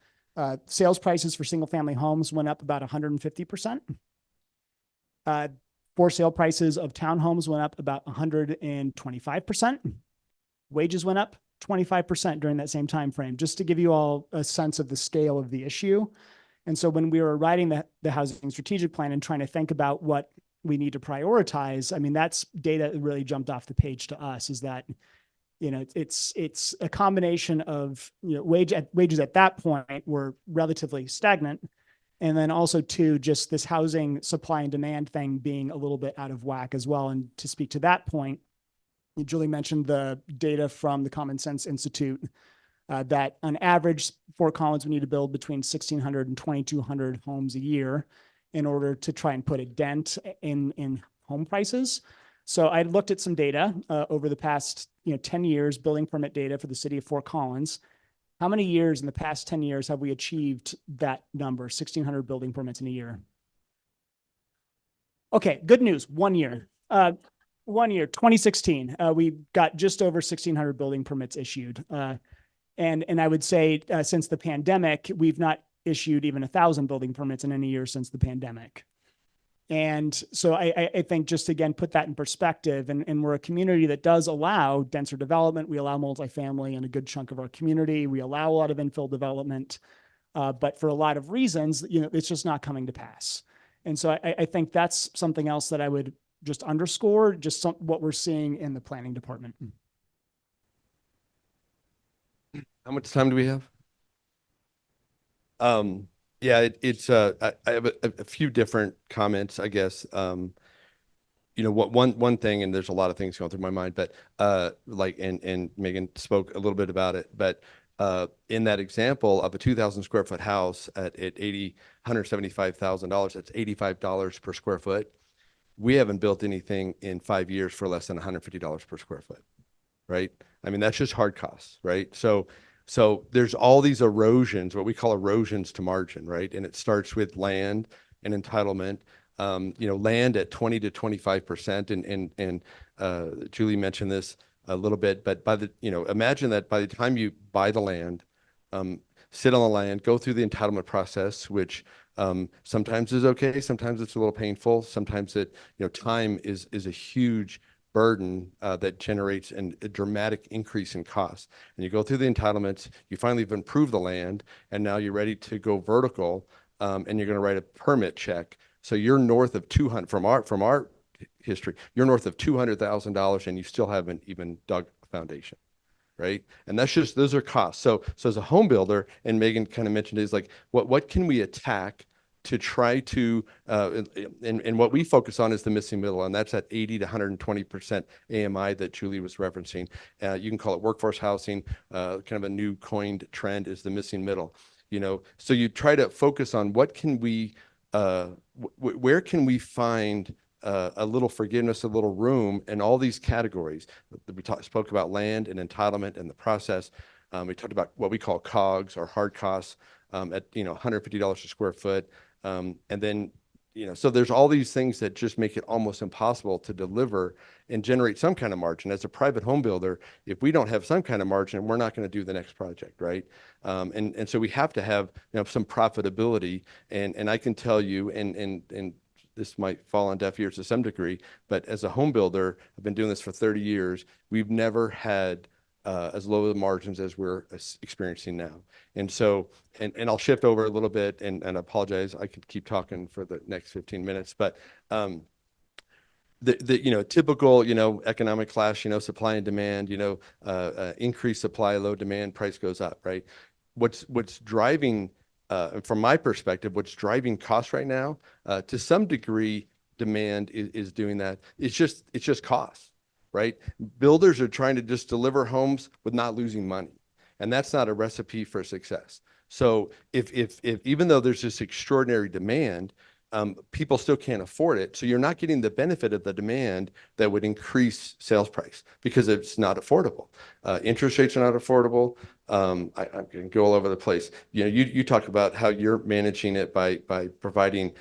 Speaker 7: sales prices for single family homes went up about 150%. For sale prices of townhomes went up about 125%. Wages went up 25% during that same time frame, just to give you all a sense of the scale of the issue. And so when we were writing the housing strategic plan and trying to think about what we need to prioritize, I mean, that's data that really jumped off the page to us, is that, you know, it's a combination of, you know, wages at that point were relatively stagnant. And then also too, just this housing supply and demand thing being a little bit out of whack as well. And to speak to that point, Julie mentioned the data from the Common Sense Institute, that on average, Fort Collins would need to build between 1,600 and 2,200 homes a year in order to try and put a dent in home prices. So I looked at some data over the past 10 years, building permit data for the city of Fort Collins. How many years in the past 10 years have we achieved that number, 1,600 building permits in a year? Okay, good news, 1 year. 1 year, 2016, we got just over 1,600 building permits issued. And I would say since the pandemic, we've not issued even 1,000 building permits in any year since the pandemic. And so I think just again, put that in perspective, and we're a community that does allow denser development. We allow multifamily in a good chunk of our community. We allow a lot of infill development, but for a lot of reasons, it's just not coming to pass. And so I think that's something else that I would just underscore, just what we're seeing in the planning department.
Speaker 5: How much time do we have? Yeah, I have a few different comments, I guess. One thing, and there's a lot of things going through my mind, but and Megan spoke a little bit about it, but in that example of a 2,000 square foot house at $175,000, that's $85 per square foot. We haven't built anything in 5 years for less than $150 per square foot, right? I mean, that's just hard costs, right? So there's all these erosions, what we call erosions to margin, right? And it starts with land and entitlement, land at 20 to 25%. And Julie mentioned this a little bit, but imagine that by the time you buy the land, sit on the land, go through the entitlement process, which sometimes is okay, sometimes it's a little painful, sometimes time is a huge burden that generates a dramatic increase in cost. And you go through the entitlements, you finally have improved the land, and now you're ready to go vertical, and you're going to write a permit check. So you're north of 200 from our history. You're north of $200,000, and you still haven't even dug a foundation, right? And those are costs. So as a home builder, and Megan kind of mentioned, is like what can we attack to try to, and what we focus on is the missing middle, and that's at 80 to 120% AMI that Julie was referencing. You can call it workforce housing, kind of a new coined trend is the missing middle. So you try to focus on what can we, where can we find a little forgiveness, a little room in all these categories. We spoke about land and entitlement and the process. We talked about what we call COGS or hard costs at $150 a square foot. And then, so there's all these things that just make it almost impossible to deliver and generate some kind of margin. As a private home builder, if we don't have some kind of margin, we're not going to do the next project, right? And so we have to have some profitability. And I can tell you, and this might fall on deaf ears to some degree, but as a home builder, I've been doing this for 30 years. We've never had as low of margins as we're experiencing now. And so, and I'll shift over a little bit and apologize. I could keep talking for the next 15 minutes, but the typical, economic clash, supply and demand, increased supply, low demand, price goes up, right? What's driving, from my perspective, what's driving costs right now, to some degree, demand is doing that. It's just cost, right? Builders are trying to just deliver homes with not losing money. And that's not a recipe for success. So if even though there's this extraordinary demand, people still can't afford it. So you're not getting the benefit of the demand that would increase sales price because it's not affordable. Interest rates are not affordable. I'm going to go all over the place. You talk about how you're managing it by providing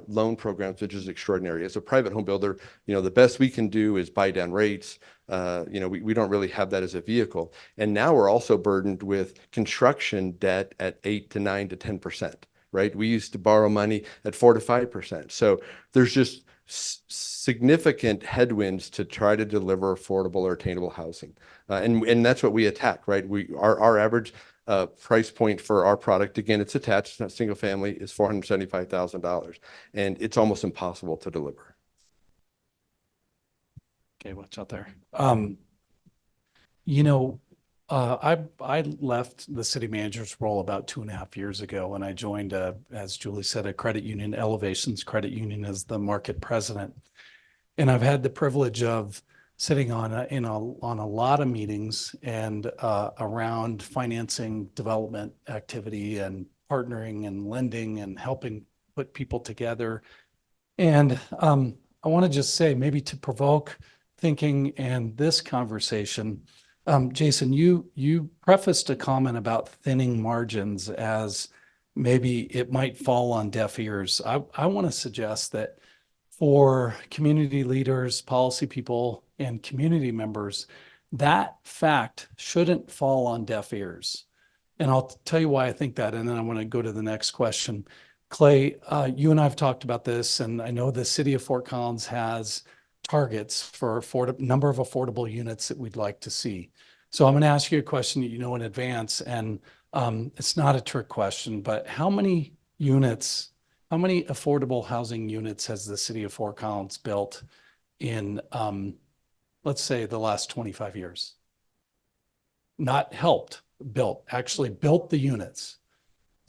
Speaker 5: loan programs, which is extraordinary. As a private home builder, the best we can do is buy down rates. We don't really have that as a vehicle. And now we're also burdened with construction debt at 8 to 9 to 10%. Right? We used to borrow money at 4 to 5%. So there's just significant headwinds to try to deliver affordable or attainable housing. And that's what we attack, right? Our average price point for our product, again, it's attached, it's not single family, is $475,000. And it's almost impossible to deliver.
Speaker 4: Okay, watch out there. You know, I left the city manager's role about 2.5 years ago, and I joined as Julie said, a credit union, Elevations Credit Union, as the market president. And I've had the privilege of sitting on a lot of meetings and around financing development activity and partnering and lending and helping put people together. And I want to just say, maybe to provoke thinking and this conversation, Jason, you prefaced a comment about thinning margins as maybe it might fall on deaf ears. I want to suggest that for community leaders, policy people, and community members, that fact shouldn't fall on deaf ears. And I'll tell you why I think that, and then I want to go to the next question. Clay, you and I have talked about this, and I know the city of Fort Collins has targets for number of affordable units that we'd like to see. So I'm going to ask you a question that you know in advance, and it's not a trick question, but how many affordable housing units has the city of Fort Collins built in, let's say, the last 25 years? Not helped, built, actually built the units.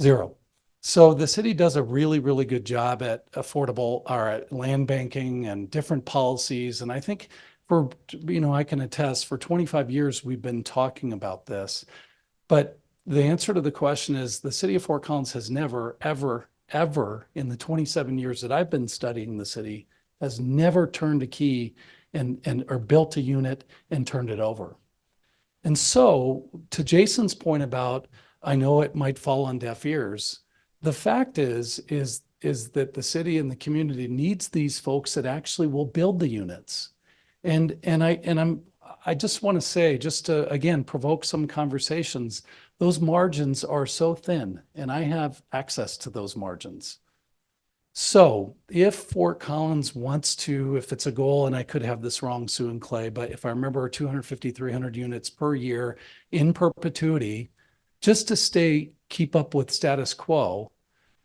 Speaker 4: Zero. So the city does a really, really good job at affordable or at land banking and different policies. And I think I can attest for 25 years, we've been talking about this, but the answer to the question is the city of Fort Collins has never, ever, ever in the 27 years that I've been studying the city has never turned a key or built a unit and turned it over. And so to Jason's point about, I know it might fall on deaf ears. The fact is that the city and the community needs these folks that actually will build the units. And I just want to say, just to, again, provoke some conversations, those margins are so thin, and I have access to those margins. So if Fort Collins wants to, if it's a goal, and I could have this wrong, Sue and Clay, but if I remember 250, 300 units per year in perpetuity, just to keep up with status quo,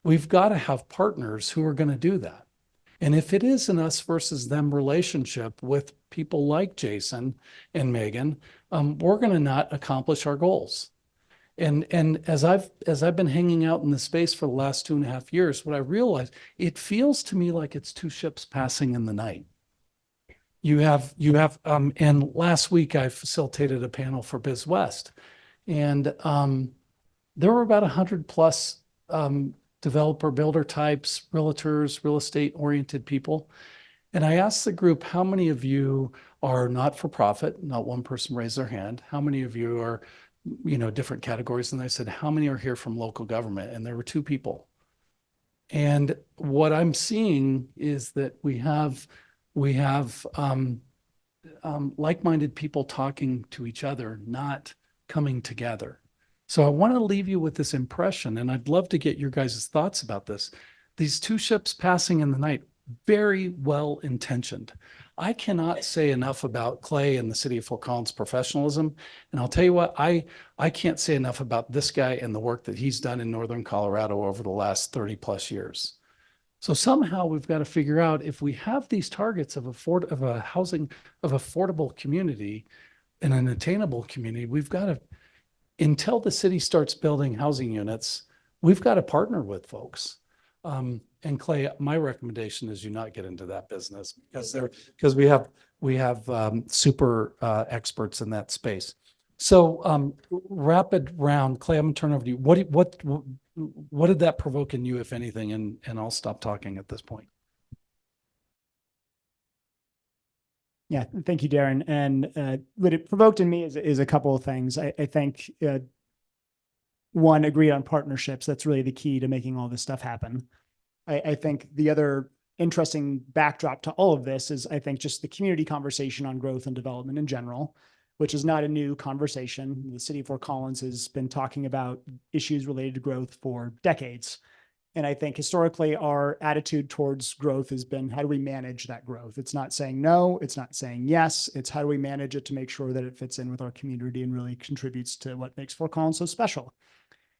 Speaker 4: we've got to have partners who are going to do that. And if it is an us versus them relationship with people like Jason and Megan, we're going to not accomplish our goals. And as I've been hanging out in the space for the last 2.5 years, what I realized, it feels to me like it's two ships passing in the night. And last week I facilitated a panel for BizWest, and there were about 100 plus developer builder types, realtors, real estate oriented people. And I asked the group, how many of you are not for profit? Not one person raised their hand. How many of you are, different categories? And I said, how many are here from local government? And there were 2 people. And what I'm seeing is that we have like-minded people talking to each other, not coming together. So I want to leave you with this impression, and I'd love to get your guys' thoughts about this. These 2 ships passing in the night, very well intentioned. I cannot say enough about Clay and the city of Fort Collins professionalism. And I'll tell you what, I can't say enough about this guy and the work that he's done in Northern Colorado over the last 30 plus years. So somehow we've got to figure out, if we have these targets of affordable community and an attainable community, we've got to, until the city starts building housing units, we've got to partner with folks. And Clay, my recommendation is you not get into that business because we have super experts in that space. So rapid round, Clay, I'm gonna turn over to you. What did that provoke in you, if anything? And I'll stop talking at this point.
Speaker 7: Yeah, thank you, Darren. And what it provoked in me is a couple of things. I think one, agreed on partnerships. That's really the key to making all this stuff happen. I think the other interesting backdrop to all of this is, I think, just the community conversation on growth and development in general, which is not a new conversation. The city of Fort Collins has been talking about issues related to growth for decades. And I think historically our attitude towards growth has been, how do we manage that growth? It's not saying no, it's not saying yes, it's how do we manage it to make sure that it fits in with our community and really contributes to what makes Fort Collins so special.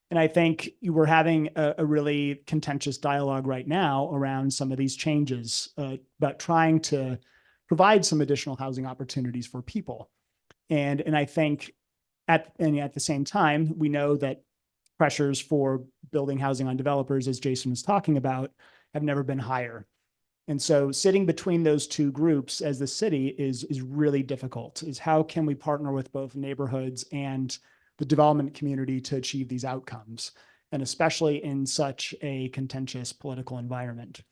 Speaker 7: And I think we're having a really contentious dialogue right now around some of these changes, but trying to provide some additional housing opportunities for people. And I think at the same time, we know that pressures for building housing on developers, as Jason was talking about, have never been higher. And so sitting between those two groups as the city is really difficult, is how can we partner with both neighborhoods and the development community to achieve these outcomes, and especially in such a contentious political environment.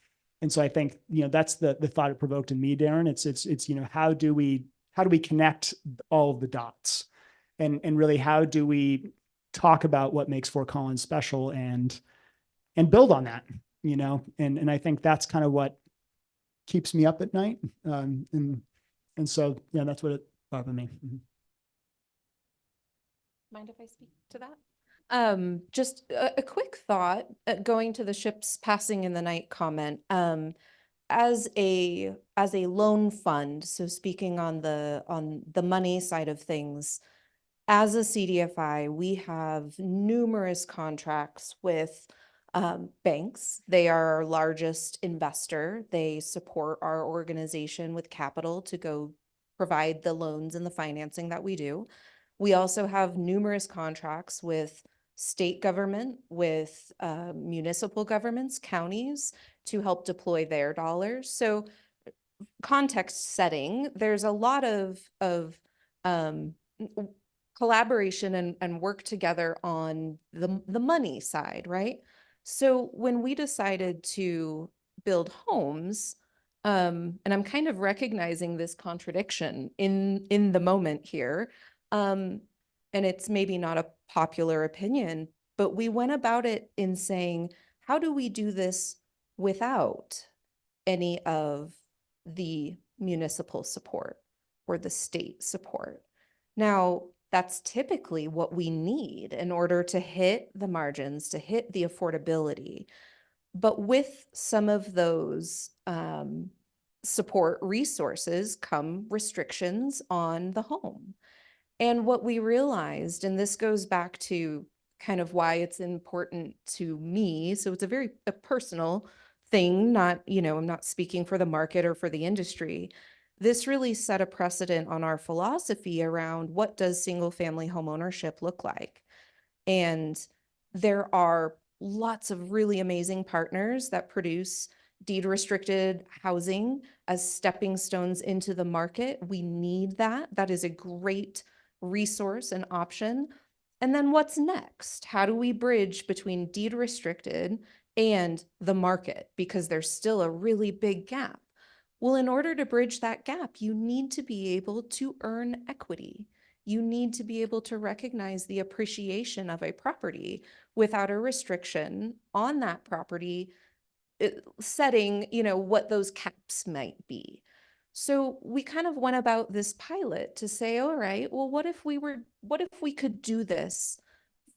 Speaker 7: And so I think, that's the thought it provoked in me, Darren. It's how do we connect all of the dots, and really how do we talk about what makes Fort Collins special and build on that, and I think that's kind of what keeps me up at night. And so, that's what it bothered me.
Speaker 6: Mind if I speak to that? Just a quick thought, going to the ships passing in the night comment. As a loan fund, so speaking on the money side of things, as a CDFI, we have numerous contracts with banks. They are our largest investor. They support our organization with capital to go provide the loans and the financing that we do. We also have numerous contracts with state government, with municipal governments, counties, to help deploy their dollars. So context setting, there's a lot of collaboration and work together on the money side, right? So when we decided to build homes, and I'm kind of recognizing this contradiction in the moment here, and it's maybe not a popular opinion, but we went about it in saying, how do we do this without any of the municipal support or the state support? Now, that's typically what we need in order to hit the margins, to hit the affordability. But with some of those support resources come restrictions on the home. And what we realized, and this goes back to kind of why it's important to me, so it's a personal thing, not, I'm not speaking for the market or for the industry. This really set a precedent on our philosophy around what does single family home ownership look like. And there are lots of really amazing partners that produce deed restricted housing as stepping stones into the market. We need that. That is a great resource and option. And then what's next? How do we bridge between deed restricted and the market? Because there's still a really big gap. Well, in order to bridge that gap, you need to be able to earn equity. You need to be able to recognize the appreciation of a property without a restriction on that property, setting, what those caps might be. So we kind of went about this pilot to say, all right, well, what if we could do this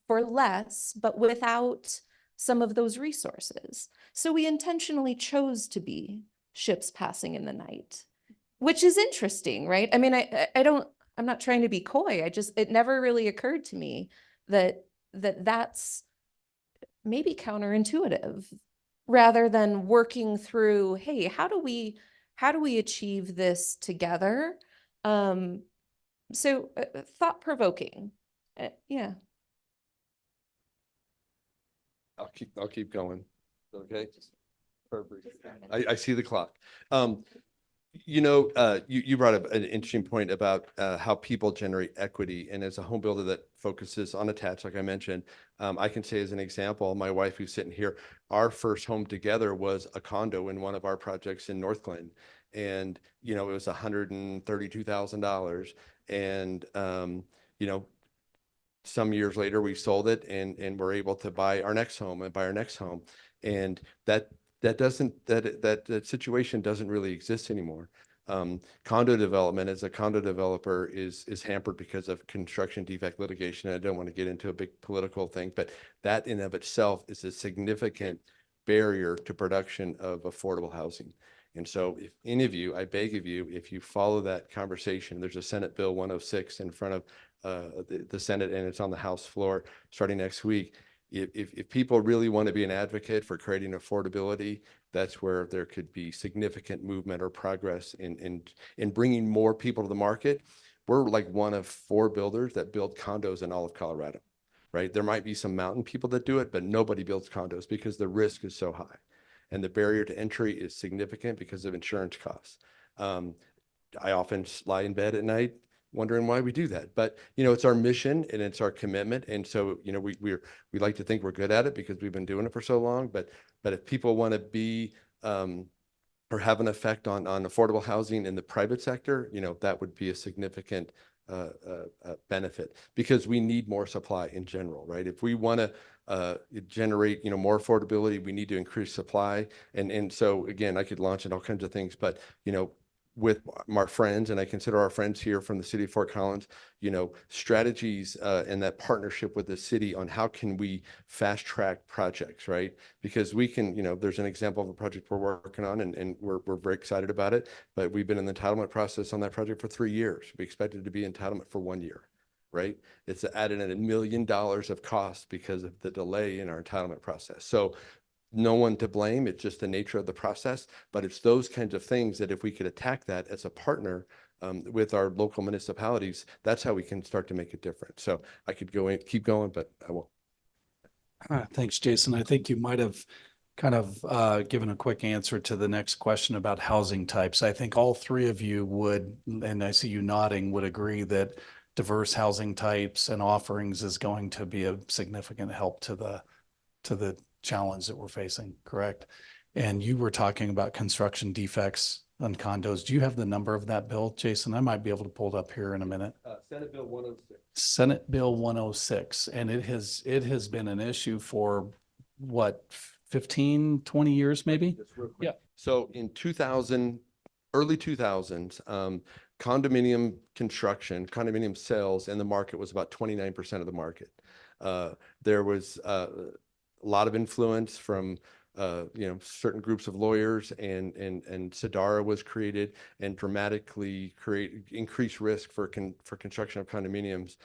Speaker 6: for less, but without some of those resources? So we intentionally chose to be ships passing in the night, which is interesting, right? I mean, I'm not trying to be coy. It never really occurred to me that's maybe counterintuitive, rather than working through, hey, how do we achieve this together? So thought-provoking. Yeah.
Speaker 5: I'll keep going. Okay. Perfect. I see the clock. You brought up an interesting point about how people generate equity. And as a home builder that focuses on attached, like I mentioned, I can say as an example, my wife who's sitting here, our first home together was a condo in one of our projects in North Glen. And, it was $132,000. And, some years later we sold it and we're able to buy our next home. And that situation doesn't really exist anymore. Condo development, as a condo developer, is hampered because of construction defect litigation. I don't want to get into a big political thing, but that in of itself is a significant barrier to production of affordable housing. And so if any of you, I beg of you, if you follow that conversation, there's a Senate Bill 106 in front of the Senate, and it's on the House floor starting next week. if people really want to be an advocate for creating affordability, that's where there could be significant movement or progress in bringing more people to the market. We're like one of 4 builders that build condos in all of Colorado, right? There might be some mountain people that do it, but nobody builds condos because the risk is so high. And the barrier to entry is significant because of insurance costs. I often lie in bed at night wondering why we do that. But, you know, it's our mission and it's our commitment. And so, you know, we like to think we're good at it because we've been doing it for so long. But if people want to be or have an effect on affordable housing in the private sector, you know, that would be a significant benefit, because we need more supply in general, right? If we want to generate, you know, more affordability, we need to increase supply. And so again, I could launch in all kinds of things, but, you know, with our friends, and I consider our friends here from the city of Fort Collins, you know, strategies and that partnership with the city on how can we fast track projects, right? Because we can, you know, there's an example of a project we're working on, and we're very excited about it, but we've been in the entitlement process on that project for 3 years. We expected to be entitlement for 1 year, right? It's added $1 million of cost because of the delay in our entitlement process. So no one to blame. It's just the nature of the process, but it's those kinds of things that if we could attack that as a partner with our local municipalities, that's how we can start to make a difference. So I could go in, keep going, but I won't.
Speaker 4: Thanks, Jason. I think you might have kind of given a quick answer to the next question about housing types. I think all 3 of you would, and I see you nodding, would agree that diverse housing types and offerings is going to be a significant help to the challenge that we're facing, correct? And you were talking about construction defects on condos. Do you have the number of that bill, Jason? I might be able to pull it up here in a minute.
Speaker 5: Senate Bill 106.
Speaker 4: Senate Bill 106. And it has been an issue for what, 15, 20 years maybe? Yeah.
Speaker 5: So in early 2000s, condominium construction, condominium sales in the market was about 29% of the market. There was a lot of influence from you know, certain groups of lawyers, and Sadara was created and dramatically increased risk for construction of condominiums.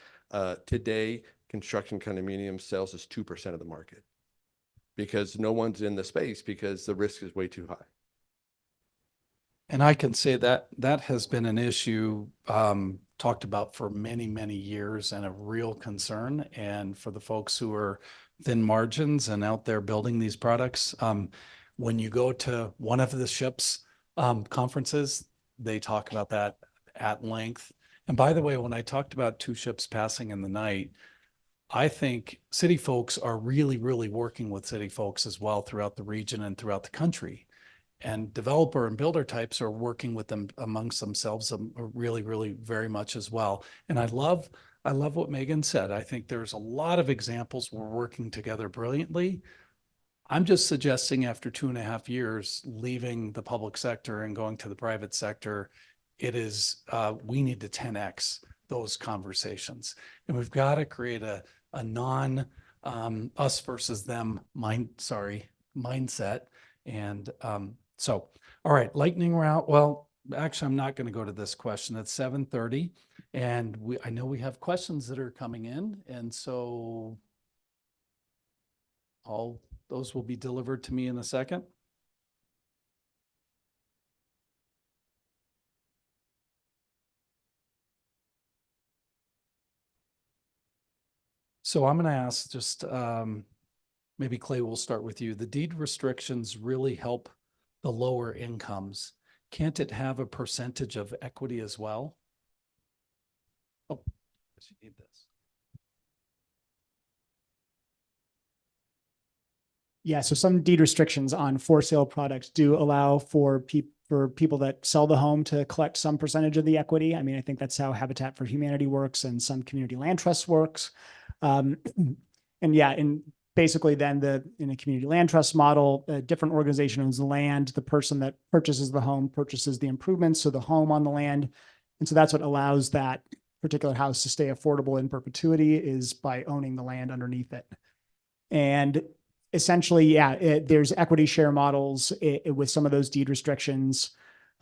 Speaker 5: Today, construction condominium sales is 2% of the market because no one's in the space because the risk is way too high.
Speaker 4: And I can say that that has been an issue talked about for many, many years and a real concern. And for the folks who are thin margins and out there building these products, when you go to one of the SHIP's conferences, they talk about that at length. And by the way, when I talked about 2 ships passing in the night, I think city folks are really, really working with city folks as well throughout the region and throughout the country. And developer and builder types are working with them amongst themselves really, really very much as well. And I love what Megan said. I think there's a lot of examples we're working together brilliantly. I'm just suggesting after 2.5 years leaving the public sector and going to the private sector, it is we need to 10x those conversations. And we've got to create a non us versus them mindset. And so, all right, lightning round. Well, actually, I'm not going to go to this question. It's 7:30, and I know we have questions that are coming in, and so all those will be delivered to me in a second. So I'm going to ask just maybe Clay, we'll start with you. The deed restrictions really help the lower incomes. Can't it have a percentage of equity as well? Oh, you need this.
Speaker 7: Yeah, so some deed restrictions on for sale products do allow for people that sell the home to collect some percentage of the equity. I mean, I think that's how Habitat for Humanity works and some community land trusts works. And yeah, and basically then in a community land trust model, a different organization owns the land. The person that purchases the home purchases the improvements, so the home on the land. And so that's what allows that particular house to stay affordable in perpetuity, is by owning the land underneath it. And essentially, yeah, there's equity share models with some of those deed restrictions.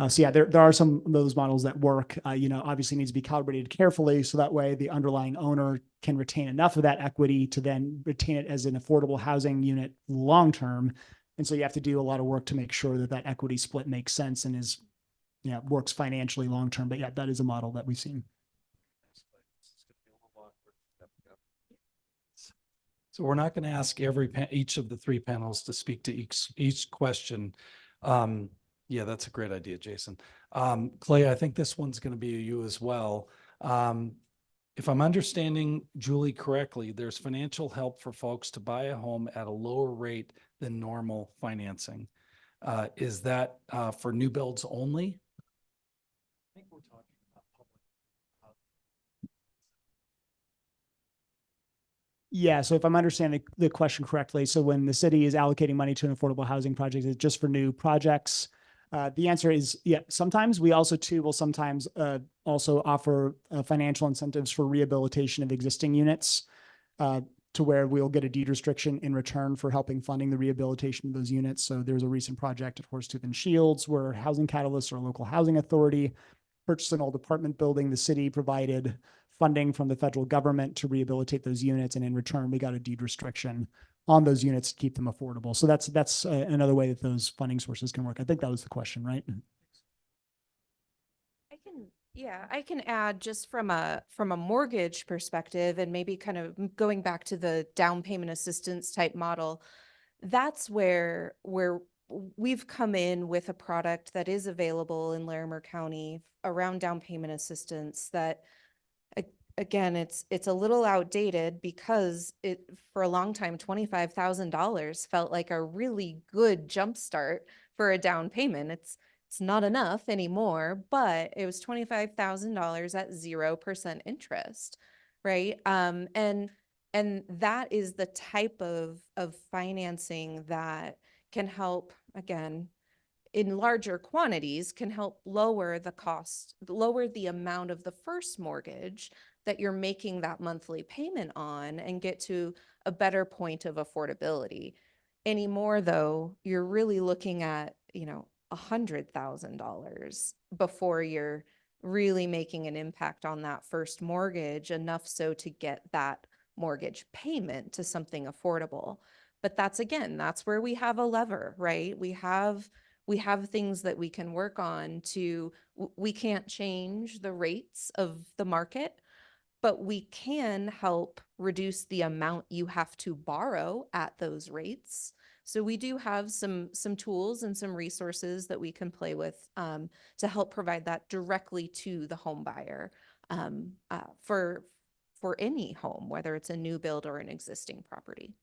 Speaker 7: So yeah, there are some of those models that work, obviously needs to be calibrated carefully. So that way the underlying owner can retain enough of that equity to then retain it as an affordable housing unit long-term. And so you have to do a lot of work to make sure that that equity split makes sense and is, works financially long-term. But yeah, that is a model that we've seen.
Speaker 4: So we're not going to ask each of the three panels to speak to each question. Yeah, that's a great idea, Jason. Clay, I think this one's going to be you as well. If I'm understanding Julie correctly, there's financial help for folks to buy a home at a lower rate than normal financing. Is that for new builds only? I think we're talking about public.
Speaker 7: Yeah, so if I'm understanding the question correctly, so when the city is allocating money to an affordable housing project, it's just for new projects. The answer is, yeah, sometimes we also too will sometimes also offer financial incentives for rehabilitation of existing units to where we'll get a deed restriction in return for helping funding the rehabilitation of those units. So there was a recent project at Horsetooth and Shields where Housing Catalyst, or local housing authority, purchased an old apartment building. The city provided funding from the federal government to rehabilitate those units. And in return, we got a deed restriction on those units to keep them affordable. So that's another way that those funding sources can work. I think that was the question, right?
Speaker 6: I can add just from a mortgage perspective, and maybe kind of going back to the down payment assistance type model. That's where we've come in with a product that is available in Larimer County around down payment assistance that, again, it's a little outdated because for a long time, $25,000 felt like a really good jumpstart for a down payment. It's not enough anymore, but it was $25,000 at 0% interest, right? And that is the type of financing that can help, again, in larger quantities, can help lower the cost, lower the amount of the first mortgage that you're making that monthly payment on, and get to a better point of affordability. Anymore, though, you're really looking at, $100,000 before you're really making an impact on that first mortgage, enough so to get that mortgage payment to something affordable. But that's where we have a lever, right? We have things that we can work on we can't change the rates of the market, but we can help reduce the amount you have to borrow at those rates. So we do have some tools and some resources that we can play with to help provide that directly to the home buyer for any home, whether it's a new build or an existing property.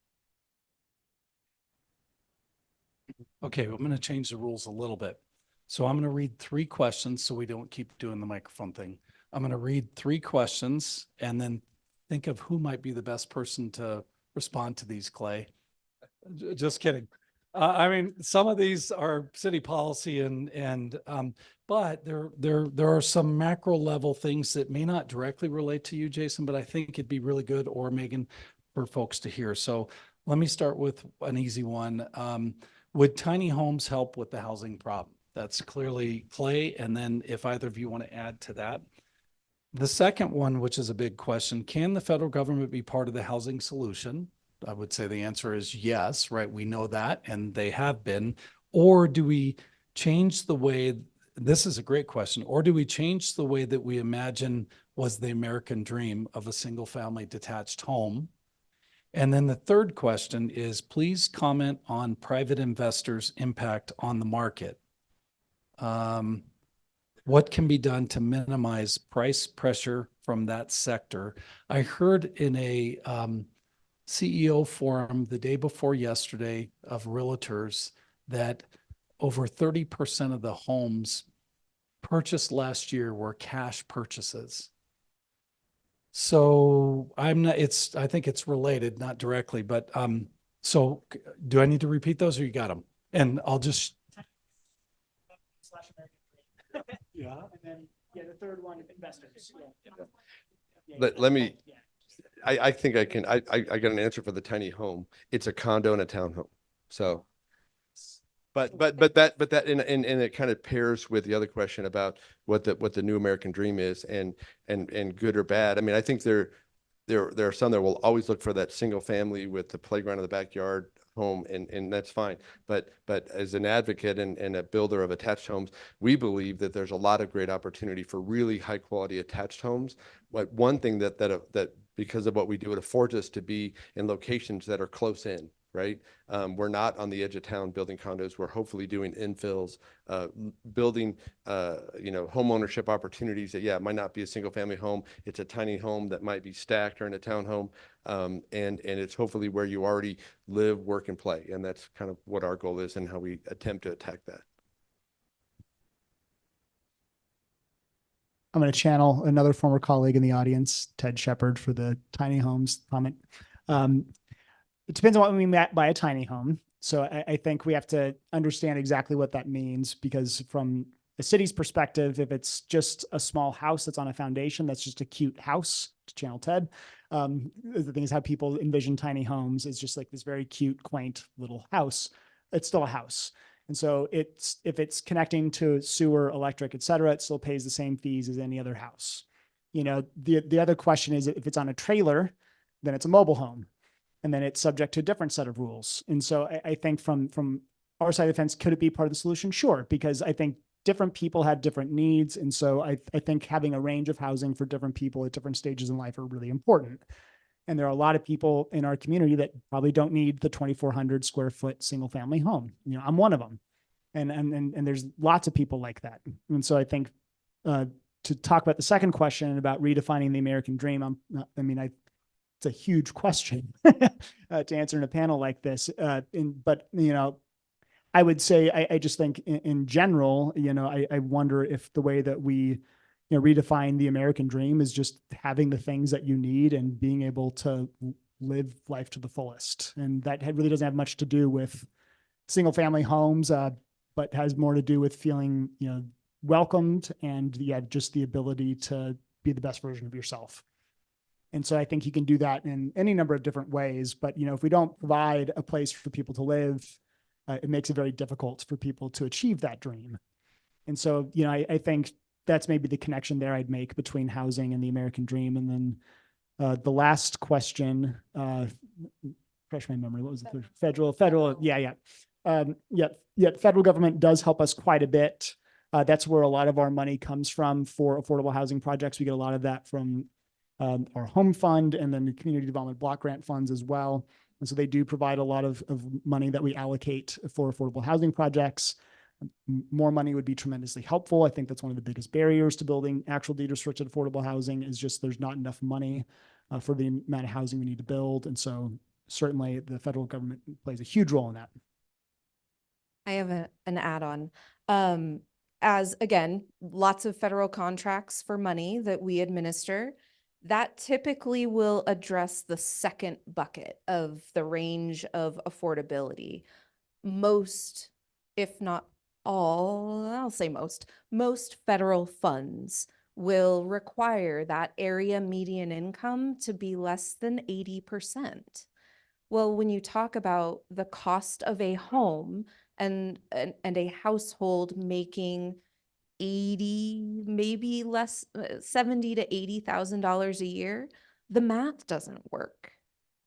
Speaker 4: Okay, I'm going to change the rules a little bit. So I'm going to read three questions so we don't keep doing the microphone thing. I'm going to read three questions and then think of who might be the best person to respond to these, Clay. Just kidding. I mean, some of these are city policy but there are some macro level things that may not directly relate to you, Jason, but I think it'd be really good, or Megan, for folks to hear. So let me start with an easy one. Would tiny homes help with the housing problem? That's clearly Clay. And then if either of you want to add to that. The second one, which is a big question, can the federal government be part of the housing solution? I would say the answer is yes, right? We know that, and they have been. Or do we change the way, this is a great question, or do we change the way that we imagine was the American dream of a single family detached home? And then the third question is, please comment on private investors' impact on the market. What can be done to minimize price pressure from that sector? I heard in a CEO forum the day before yesterday of realtors that over 30% of the homes purchased last year were cash purchases. So I think it's related, not directly, but so do I need to repeat those, or you got them? And I'll just.
Speaker 7: Yeah. And then, the third one, investors.
Speaker 5: Let me, I think I got an answer for the tiny home. It's a condo and a townhome. So But that and it kind of pairs with the other question about what the new American dream is and good or bad. I mean, I think there are some that will always look for that single family with the playground in the backyard home, and that's fine. But as an advocate and a builder of attached homes, we believe that there's a lot of great opportunity for really high quality attached homes. But one thing that because of what we do, it affords us to be in locations that are close in. Right? We're not on the edge of town building condos. We're hopefully doing infills, building, home ownership opportunities that, yeah, it might not be a single family home. It's a tiny home that might be stacked or in a townhome. And it's hopefully where you already live, work, and play. And that's kind of what our goal is and how we attempt to attack that.
Speaker 7: I'm going to channel another former colleague in the audience, Ted Shepard, for the tiny homes comment. It depends on what we mean by a tiny home. So I think we have to understand exactly what that means, because from a city's perspective, if it's just a small house that's on a foundation, that's just a cute house, to channel Ted. The thing is how people envision tiny homes is just like this very cute, quaint little house. It's still a house. And so if it's connecting to sewer, electric, et cetera, it still pays the same fees as any other house. The other question is, if it's on a trailer, then it's a mobile home. And then it's subject to a different set of rules. And so I think from our side of the fence, could it be part of the solution? Sure, because I think different people have different needs. And so I think having a range of housing for different people at different stages in life are really important. And there are a lot of people in our community that probably don't need the 2,400 square foot single family home. I'm one of them. And there's lots of people like that. And so I think to talk about the second question about redefining the American dream, it's a huge question to answer in a panel like this. But I would say, I just think in general, I wonder if the way that we, redefine the American dream is just having the things that you need and being able to live life to the fullest. And that really doesn't have much to do with single family homes, but has more to do with feeling, welcomed and just the ability to be the best version of yourself. And so I think you can do that in any number of different ways. But, if we don't provide a place for people to live, it makes it very difficult for people to achieve that dream. And so, I think that's maybe the connection there I'd make between housing and the American dream. And then the last question, refresh my memory. What was the federal? Yeah. Federal government does help us quite a bit. That's where a lot of our money comes from for affordable housing projects. We get a lot of that from our home fund and then the community development block grant funds as well. And so they do provide a lot of money that we allocate for affordable housing projects. More money would be tremendously helpful. I think that's one of the biggest barriers to building actual deed restricted affordable housing is just there's not enough money for the amount of housing we need to build. And so certainly the federal government plays a huge role in that.
Speaker 6: I have an add-on. As again, lots of federal contracts for money that we administer, that typically will address the second bucket of the range of affordability. Most, if not all, I'll say most federal funds will require that area median income to be less than 80%. Well, when you talk about the cost of a home and a household making 80, maybe less, 70 to $80,000 a year, the math doesn't work.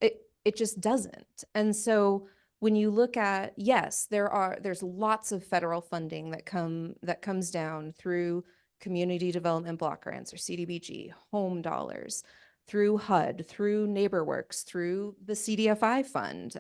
Speaker 6: It just doesn't. And so when you look at, yes, there's lots of federal funding that comes down through community development block grants or CDBG, home dollars, through HUD, through NeighborWorks, through the CDFI fund,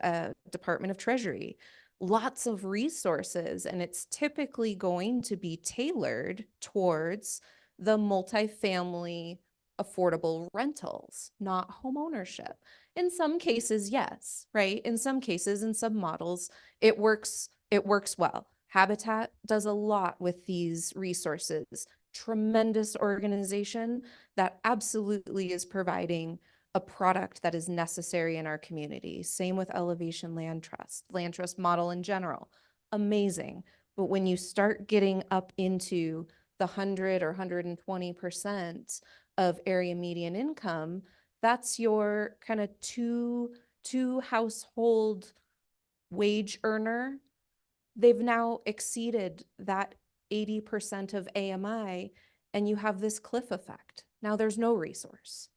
Speaker 6: Department of Treasury, lots of resources. And it's typically going to be tailored towards the multifamily affordable rentals, not home ownership. In some cases, yes, right? In some cases, in some models, it works well. Habitat does a lot with these resources. Tremendous organization that absolutely is providing a product that is necessary in our community. Same with Elevation Land Trust model in general, amazing. But when you start getting up into the 100 or 120% of area median income, that's your kind of two household wage earner they've now exceeded that 80% of AMI, and you have this cliff effect. Now there's no resource.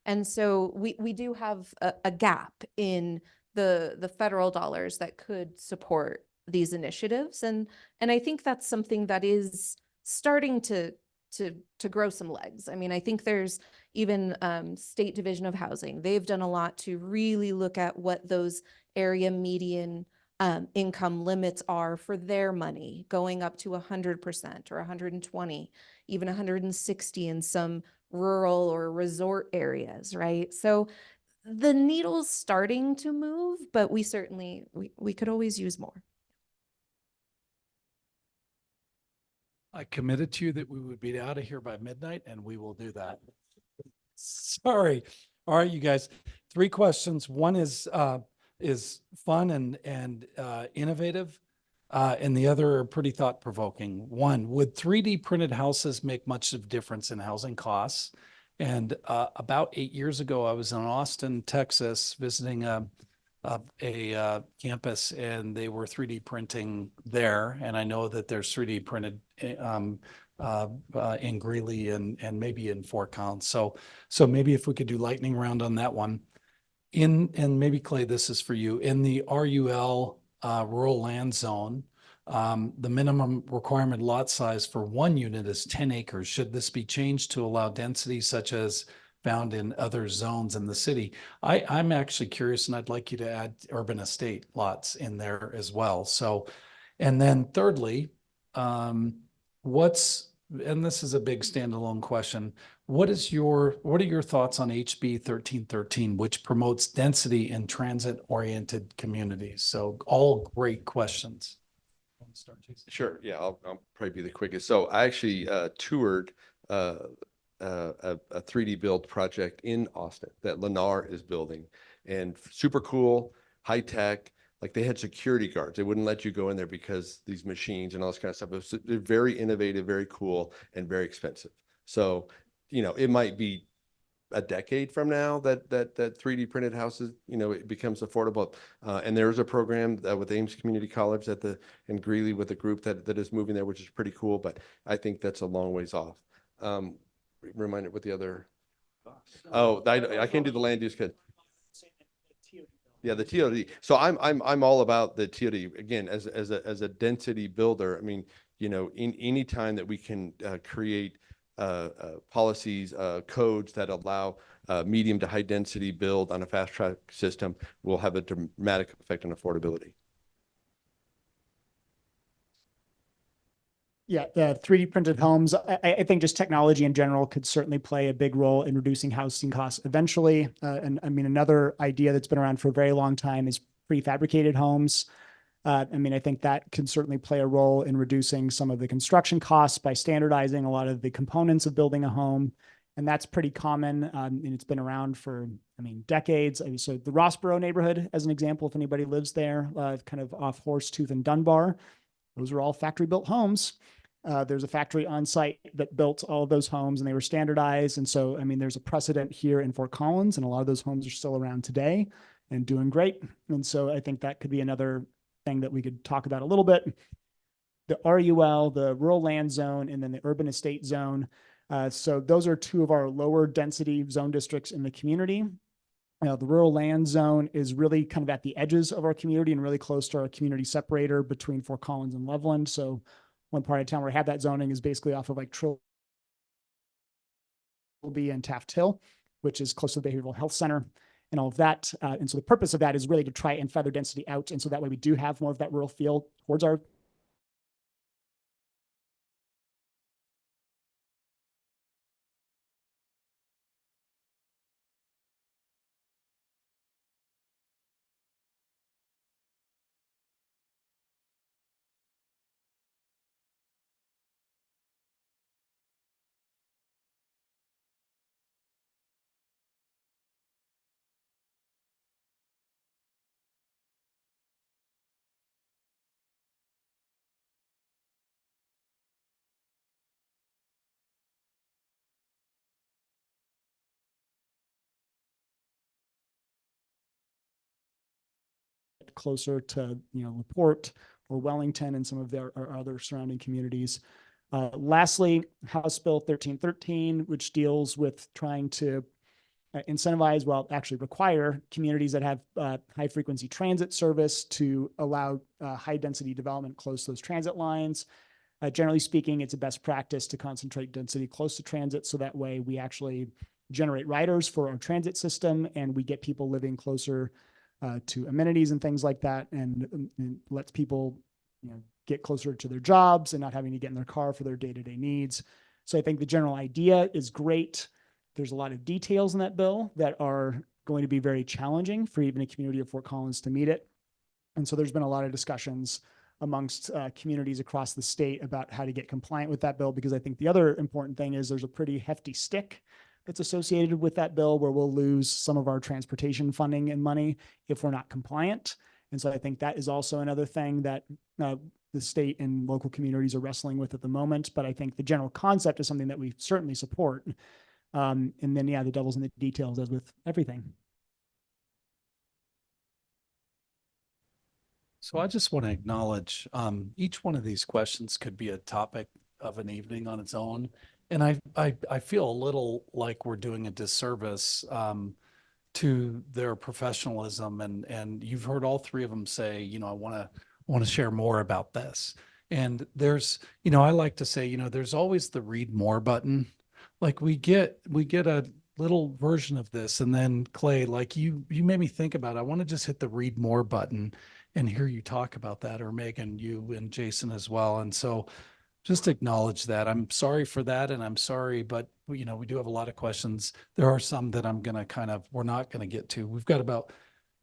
Speaker 6: And so we do have a gap in the federal dollars that could support these initiatives. And I think that's something that is starting to grow some legs. I mean, I think there's even State Division of Housing. They've done a lot to really look at what those area median income limits are for their money, going up to 100% or 120, even 160 in some rural or resort areas, right? So the needle's starting to move, but we certainly, we could always use more.
Speaker 4: I committed to you that we would be out of here by midnight, and we will do that. Sorry. All right, you guys, 3 questions. One is fun and innovative, and the other are pretty thought-provoking. One, would 3D printed houses make much of difference in housing costs? And about 8 years ago, I was in Austin, Texas, visiting a campus, and they were 3D printing there. And I know that there's 3D printed in Greeley and maybe in Fort Collins. So maybe if we could do lightning round on that one. And maybe Clay, this is for you. In the RUL rural land zone, the minimum requirement lot size for 1 unit is 10 acres. Should this be changed to allow density such as found in other zones in the city? I'm actually curious, and I'd like you to add urban estate lots in there as well. So, and then thirdly, and this is a big standalone question, what are your thoughts on HB 1313, which promotes density in transit-oriented communities? So all great questions.
Speaker 5: Sure. Yeah, I'll probably be the quickest. So I actually toured a 3D build project in Austin that Lennar is building, and super cool, high tech. Like, they had security guards. They wouldn't let you go in there because these machines and all this kind of stuff. It was very innovative, very cool, and very expensive. So, it might be a decade from now that 3D printed houses, it becomes affordable. And there's a program with Ames Community College in Greeley with a group that is moving there, which is pretty cool. But I think that's a long ways off. Remind it what the other. Oh, I can't do the land use code. Yeah, the TOD. So I'm all about the TOD again as a density builder. I mean, in any time that we can create policies, codes that allow medium to high density build on a fast track system will have a dramatic effect on affordability.
Speaker 7: Yeah, the 3D printed homes, I think just technology in general could certainly play a big role in reducing housing costs eventually. And I mean, another idea that's been around for a very long time is prefabricated homes. I mean, I think that can certainly play a role in reducing some of the construction costs by standardizing a lot of the components of building a home. And that's pretty common. And it's been around for, decades. So the Rossboro neighborhood, as an example, if anybody lives there, kind of off Horsetooth and Dunbar, those are all factory built homes. There's a factory on site that built all of those homes, and they were standardized. And so, there's a precedent here in Fort Collins, and a lot of those homes are still around today and doing great. And so I think that could be another thing that we could talk about a little bit. The RUL, the rural land zone, and then the urban estate zone. So those are 2 of our lower density zone districts in the community. The rural land zone is really kind of at the edges of our community and really close to our community separator between Fort Collins and Loveland. So one part of town where I have that zoning is basically off of like Trilby and Taft Hill, which is close to the Behavioral Health Center and all of that. And so the purpose of that is really to try and feather density out. And so that way we do have more of that rural feel towards our closer to, LaPorte or Wellington and some of our other surrounding communities. Lastly, House Bill 1313, which deals with trying to incentivize, well, actually require communities that have high frequency transit service to allow high density development close to those transit lines. Generally speaking, it's a best practice to concentrate density close to transit, so that way we actually generate riders for our transit system and we get people living closer to amenities and things like that, and lets people, get closer to their jobs and not having to get in their car for their day-to-day needs. So I think the general idea is great. There's a lot of details in that bill that are going to be very challenging for even a community of Fort Collins to meet it. And so there's been a lot of discussions amongst communities across the state about how to get compliant with that bill, because I think the other important thing is there's a pretty hefty stick that's associated with that bill where we'll lose some of our transportation funding and money if we're not compliant. And so I think that is also another thing that the state and local communities are wrestling with at the moment. But I think the general concept is something that we certainly support. And then, the devil's in the details, as with everything.
Speaker 4: So I just want to acknowledge each one of these questions could be a topic of an evening on its own. And I feel a little like we're doing a disservice to their professionalism. And you've heard all three of them say, I want to share more about this. And there's, I like to say, there's always the read more button. Like we get a little version of this, and then Clay, like you made me think about it. I want to just hit the read more button and hear you talk about that, or Megan, you and Jason as well. And so just acknowledge that. I'm sorry for that. And I'm sorry, but we do have a lot of questions. There are some that we're not going to get to. We've got about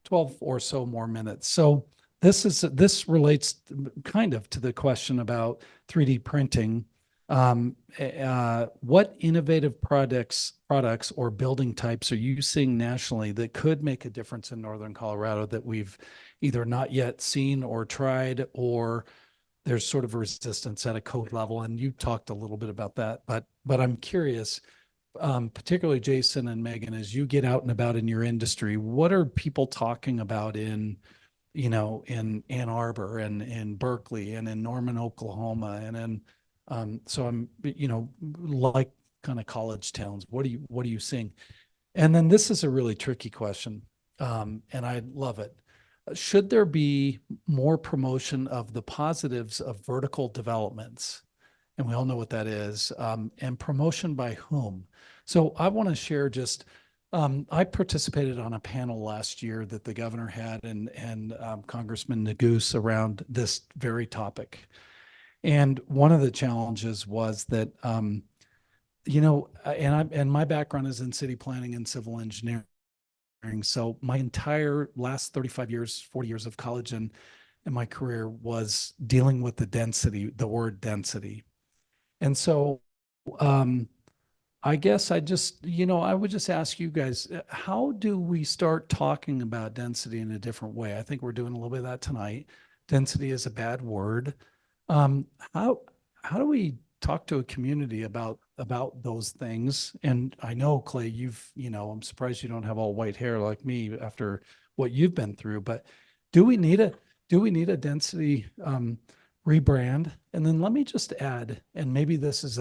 Speaker 4: 12 or so more minutes. So this relates kind of to the question about 3D printing. What innovative products or building types are you seeing nationally that could make a difference in Northern Colorado that we've either not yet seen or tried, or there's sort of a resistance at a code level? And you talked a little bit about that, but I'm curious, particularly Jason and Megan, as you get out and about in your industry, what are people talking about in Ann Arbor and in Berkeley and in Norman, Oklahoma, and in so I'm, like kind of college towns. What are you seeing? And then this is a really tricky question, and I love it. Should there be more promotion of the positives of vertical developments? And we all know what that is. And promotion by whom? So I want to share just, I participated on a panel last year that the governor had and Congressman Neguse around this very topic. And one of the challenges was that, and my background is in city planning and civil engineering. So my entire last 35 years, 40 years of college and my career was dealing with the word density. And so I guess I would just ask you guys, how do we start talking about density in a different way? I think we're doing a little bit of that tonight. Density is a bad word. How do we talk to a community about those things? And I know, Clay, I'm surprised you don't have all white hair like me after what you've been through, but do we need a density rebrand? And then let me just add, and maybe this is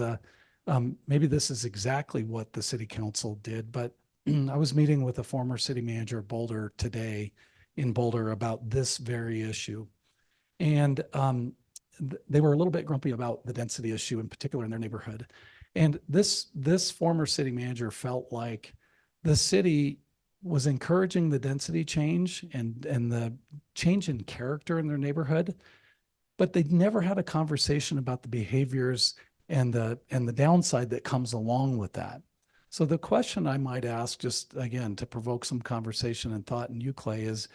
Speaker 4: exactly what the city council did, but I was meeting with a former city manager of Boulder today in Boulder about this very issue. And they were a little bit grumpy about the density issue in particular in their neighborhood. And this former city manager felt like the city was encouraging the density change and the change in character in their neighborhood, but they'd never had a conversation about the behaviors and the downside that comes along with that. So the question I might ask, just again, to provoke some conversation and thought in you, Clay, is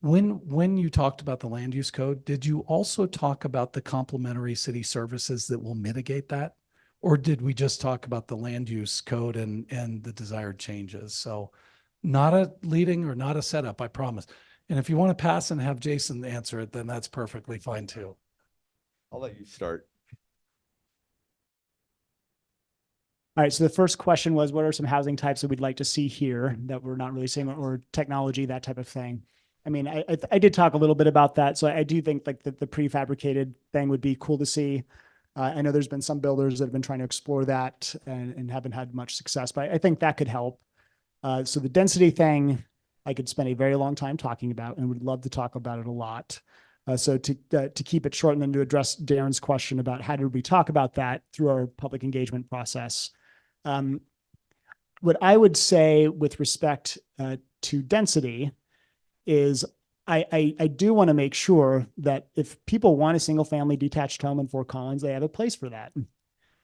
Speaker 4: when you talked about the land use code, did you also talk about the complementary city services that will mitigate that? Or did we just talk about the land use code and the desired changes? So not a leading or not a setup, I promise. And if you want to pass and have Jason answer it, then that's perfectly fine too.
Speaker 5: I'll let you start.
Speaker 7: All right. So the first question was, what are some housing types that we'd like to see here that we're not really seeing, or technology, that type of thing? I mean, I did talk a little bit about that. So I do think like the prefabricated thing would be cool to see. I know there's been some builders that have been trying to explore that and haven't had much success, but I think that could help. So the density thing, I could spend a very long time talking about and would love to talk about it a lot. So to keep it short and then to address Darren's question about how did we talk about that through our public engagement process. What I would say with respect to density is I do want to make sure that if people want a single family detached home in Fort Collins, they have a place for that.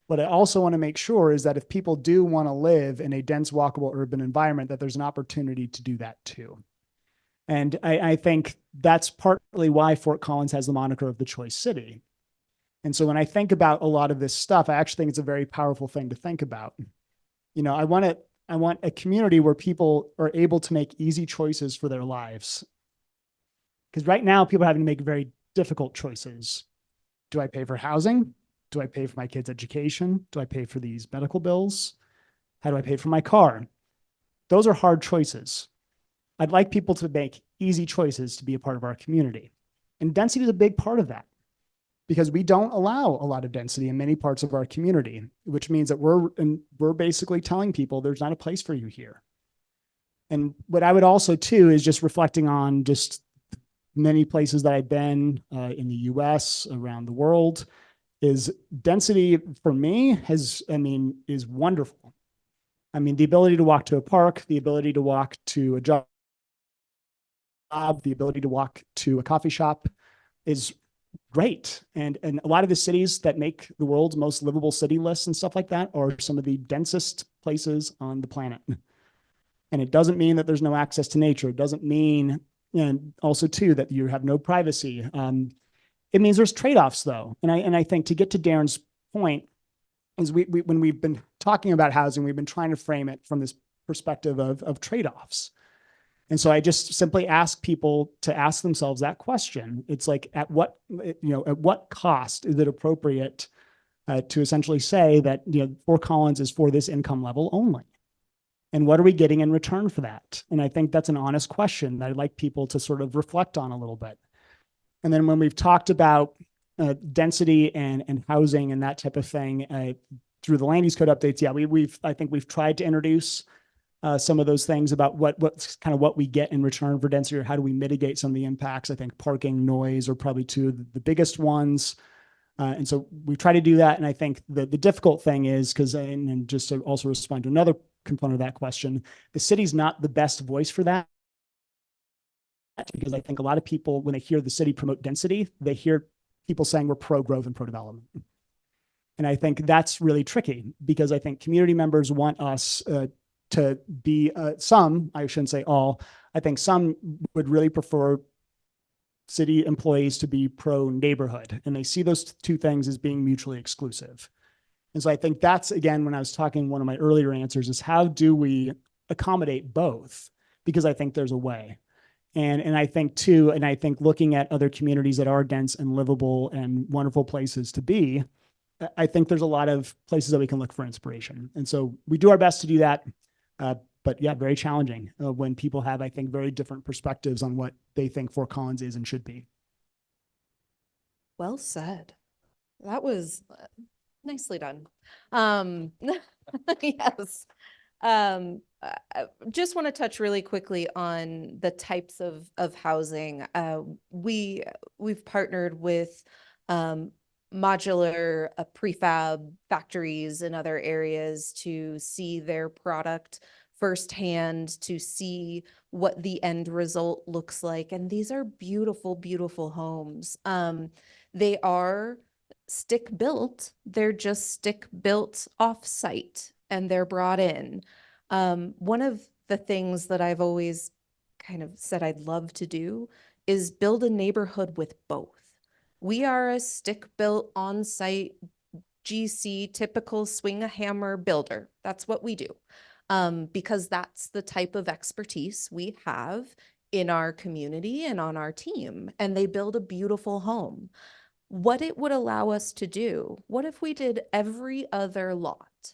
Speaker 7: But I also want to make sure is that if people do want to live in a dense, walkable urban environment, that there's an opportunity to do that too. And I think that's partly why Fort Collins has the moniker of the choice city. And so when I think about a lot of this stuff, I actually think it's a very powerful thing to think about. You know, I want a community where people are able to make easy choices for their lives. Because right now people are having to make very difficult choices. Do I pay for housing? Do I pay for my kids' education? Do I pay for these medical bills? How do I pay for my car? Those are hard choices. I'd like people to make easy choices to be a part of our community. And density is a big part of that because we don't allow a lot of density in many parts of our community, which means that we're basically telling people there's not a place for you here. And what I would also too is just reflecting on just many places that I've been in the US, around the world, is density for me is wonderful. I mean, the ability to walk to a park, the ability to walk to a job, the ability to walk to a coffee shop is great. And a lot of the cities that make the world's most livable city lists and stuff like that are some of the densest places on the planet. And it doesn't mean that there's no access to nature. It doesn't mean, and also too, that you have no privacy. It means there's trade-offs though. And I think to get to Darren's point is when we've been talking about housing, we've been trying to frame it from this perspective of trade-offs. And so I just simply ask people to ask themselves that question. It's like, at what cost is it appropriate to essentially say that, Fort Collins is for this income level only? And what are we getting in return for that? And I think that's an honest question that I'd like people to sort of reflect on a little bit. And then when we've talked about density and housing and that type of thing through the land use code updates, yeah, I think we've tried to introduce some of those things about what's kind of what we get in return for density, or how do we mitigate some of the impacts. I think parking, noise are probably two of the biggest ones. And so we try to do that. And I think the difficult thing is and just to also respond to another component of that question, the city's not the best voice for that. Because I think a lot of people, when they hear the city promote density, they hear people saying we're pro-growth and pro-development. And I think that's really tricky because I think community members want us to be some, I shouldn't say all, I think some would really prefer city employees to be pro-neighborhood. And they see those two things as being mutually exclusive. And so I think that's, again, when I was talking, one of my earlier answers is how do we accommodate both? Because I think there's a way. And I think too, and I think looking at other communities that are dense and livable and wonderful places to be, I think there's a lot of places that we can look for inspiration. And so we do our best to do that. But yeah, very challenging when people have, I think, very different perspectives on what they think Fort Collins is and should be.
Speaker 6: Well said. That was nicely done. Yes. I just want to touch really quickly on the types of housing. We've partnered with modular prefab factories in other areas to see their product firsthand, to see what the end result looks like. And these are beautiful, beautiful homes. They are stick built. They're just stick built off site and they're brought in. One of the things that I've always kind of said I'd love to do is build a neighborhood with both. We are a stick-built on-site GC, typical swing a hammer builder. That's what we do, because that's the type of expertise we have in our community and on our team, and they build a beautiful home. What it would allow us to do, what if we did every other lot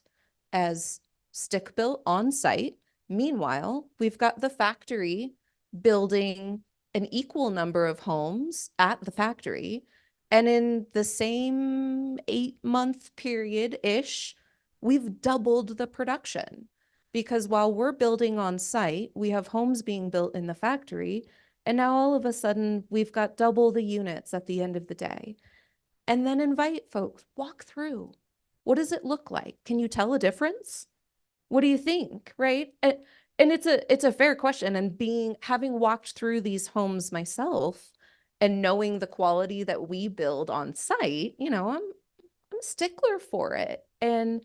Speaker 6: as stick-built on-site? Meanwhile, we've got the factory building an equal number of homes at the factory. And in the same 8-month period-ish, we've doubled the production. Because while we're building on site, we have homes being built in the factory. And now all of a sudden, we've got double the units at the end of the day. And then invite folks, walk through. What does it look like? Can you tell a difference? What do you think, right? And it's a fair question. And having walked through these homes myself and knowing the quality that we build on site, I'm a stickler for it. And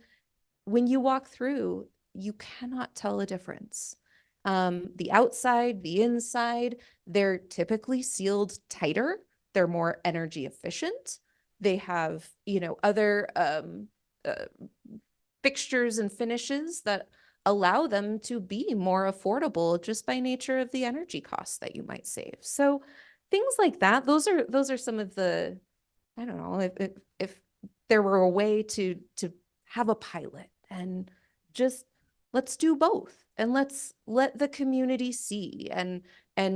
Speaker 6: when you walk through, you cannot tell a difference. The outside, the inside, they're typically sealed tighter. They're more energy efficient. They have, other fixtures and finishes that allow them to be more affordable just by nature of the energy costs that you might save. So things like that, those are some of the, I don't know, if there were a way to have a pilot and just let's do both and let's let the community see and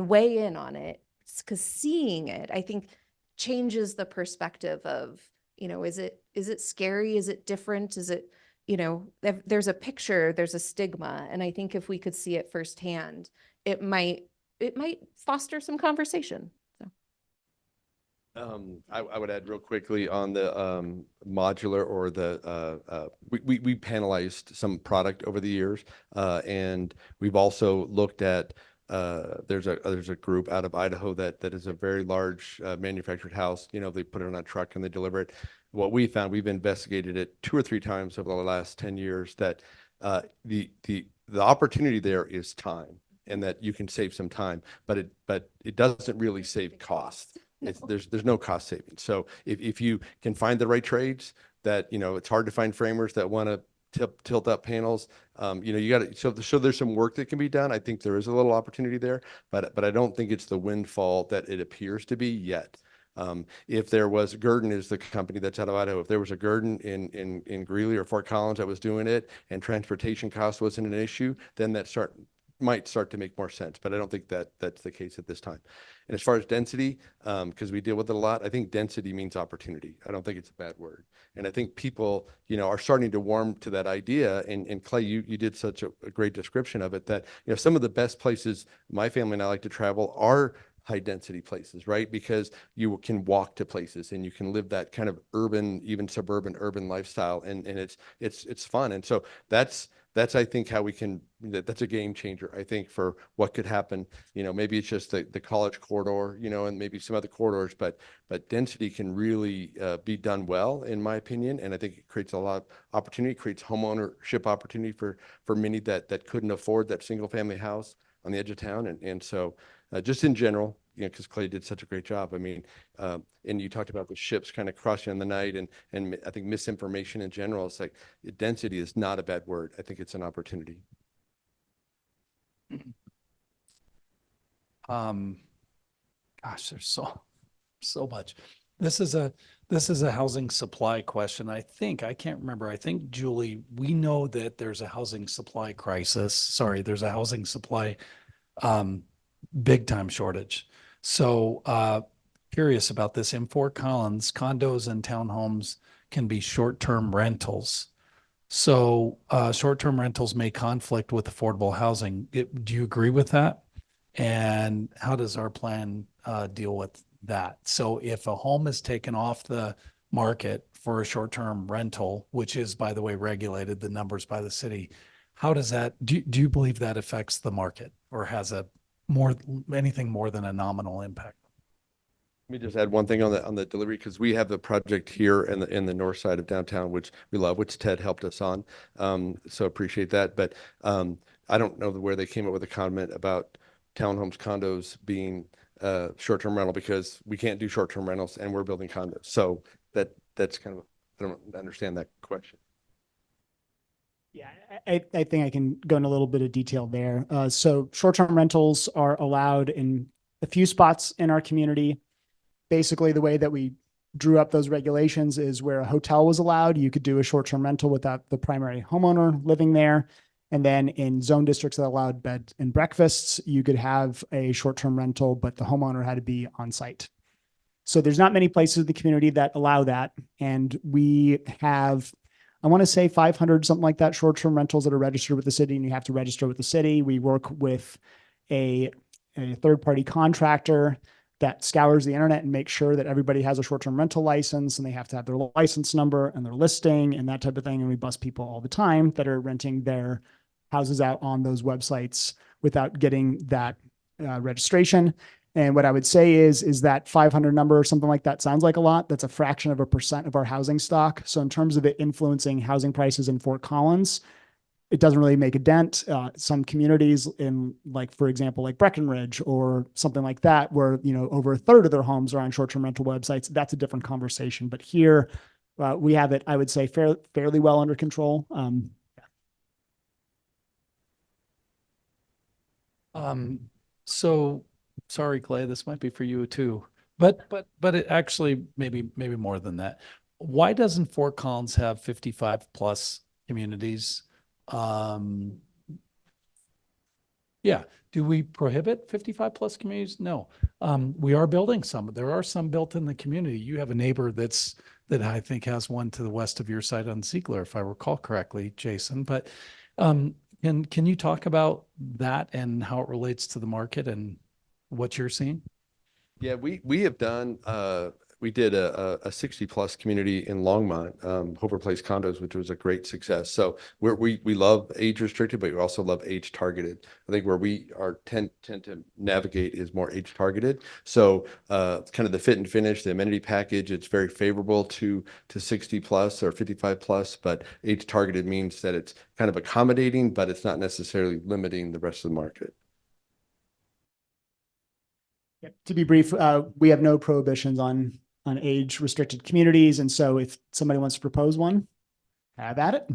Speaker 6: weigh in on it. Because seeing it, I think, changes the perspective of, is it scary? Is it different? Is it, there's a picture, there's a stigma. And I think if we could see it firsthand, it might foster some conversation. So.
Speaker 5: I would add real quickly on the modular or the we panelized some product over the years, and we've also looked at there's a group out of Idaho that is a very large manufactured house. They put it on a truck and they deliver it. What we found, we've investigated it 2 or 3 times over the last 10 years, that the opportunity there is time, and that you can save some time, but it doesn't really save cost.
Speaker 6: No.
Speaker 5: There's no cost savings. So if you can find the right trades, that it's hard to find framers that want to tilt up panels. You got to, so there's some work that can be done. I think there is a little opportunity there, but I don't think it's the windfall that it appears to be yet. If there was, Gurdon is the company that's out of Idaho. If there was a Gurdon in Greeley or Fort Collins that was doing it and transportation cost wasn't an issue, then that might start to make more sense. But I don't think that's the case at this time. And as far as density, because we deal with it a lot, I think density means opportunity. I don't think it's a bad word. And I think people, are starting to warm to that idea. And Clay, you did such a great description of it, that, some of the best places my family and I like to travel are high density places, right? Because you can walk to places and you can live that kind of urban, even suburban urban lifestyle. And it's fun. And so that's I think how we can, that's a game changer, I think, for what could happen. Maybe it's just the college corridor, and maybe some other corridors, but density can really be done well, in my opinion. And I think it creates a lot of opportunity, creates homeownership opportunity for many that couldn't afford that single family house on the edge of town. And so just in general, because Clay did such a great job. I mean, and you talked about the ships kind of crossing in the night, and I think misinformation in general. It's like, density is not a bad word. I think it's an opportunity.
Speaker 4: Gosh, there's so much. This is a housing supply question. I can't remember. I think, Julie, we know that there's a housing supply crisis. Sorry, there's a housing supply big time shortage. So curious about this. In Fort Collins, condos and townhomes can be short-term rentals. So short-term rentals may conflict with affordable housing. Do you agree with that? And how does our plan deal with that? So if a home is taken off the market for a short-term rental, which is, by the way, regulated, the numbers by the city, how does that, do you believe that affects the market, or has anything more than a nominal impact?
Speaker 5: Let me just add one thing on the delivery, because we have the project here in the north side of downtown, which we love, which Ted helped us on. So appreciate that. But I don't know where they came up with a comment about townhomes, condos being short-term rental, because we can't do short-term rentals and we're building condos. So that's kind of, I don't understand that question.
Speaker 7: Yeah, I think I can go in a little bit of detail there. So short-term rentals are allowed in a few spots in our community. Basically, the way that we drew up those regulations is where a hotel was allowed, you could do a short-term rental without the primary homeowner living there. And then in zone districts that allowed bed and breakfasts, you could have a short-term rental, but the homeowner had to be on site. So there's not many places in the community that allow that. And we have, I want to say 500, something like that, short-term rentals that are registered with the city, and you have to register with the city. We work with a third-party contractor that scours the internet and makes sure that everybody has a short-term rental license, and they have to have their license number and their listing and that type of thing. And we bust people all the time that are renting their houses out on those websites without getting that registration. And what I would say is that 500 number or something like that sounds like a lot. That's a fraction of a percent of our housing stock. So in terms of it influencing housing prices in Fort Collins, it doesn't really make a dent. Some communities in, like, for example, like Breckenridge or something like that, where, you know, over a third of their homes are on short-term rental websites, that's a different conversation. But here we have it, I would say, fairly well under control.
Speaker 4: So sorry, Clay, this might be for you too, but it actually maybe more than that. Why doesn't Fort Collins have 55 plus communities? Yeah. Do we prohibit 55 plus communities? No. We are building some. There are some built in the community. You have a neighbor that I think has one to the west of your site on Ziegler, if I recall correctly, Jason. But can you talk about that and how it relates to the market and what you're seeing?
Speaker 5: Yeah, we have done, we did a 60 plus community in Longmont, Hoover Place condos, which was a great success. So we love age restricted, but we also love age targeted. I think where we are tend to navigate is more age targeted. So kind of the fit and finish, the amenity package, it's very favorable to 60 plus or 55 plus, but age targeted means that it's kind of accommodating, but it's not necessarily limiting the rest of the market.
Speaker 7: Yep. To be brief, we have no prohibitions on age restricted communities. And so if somebody wants to propose one, have at it.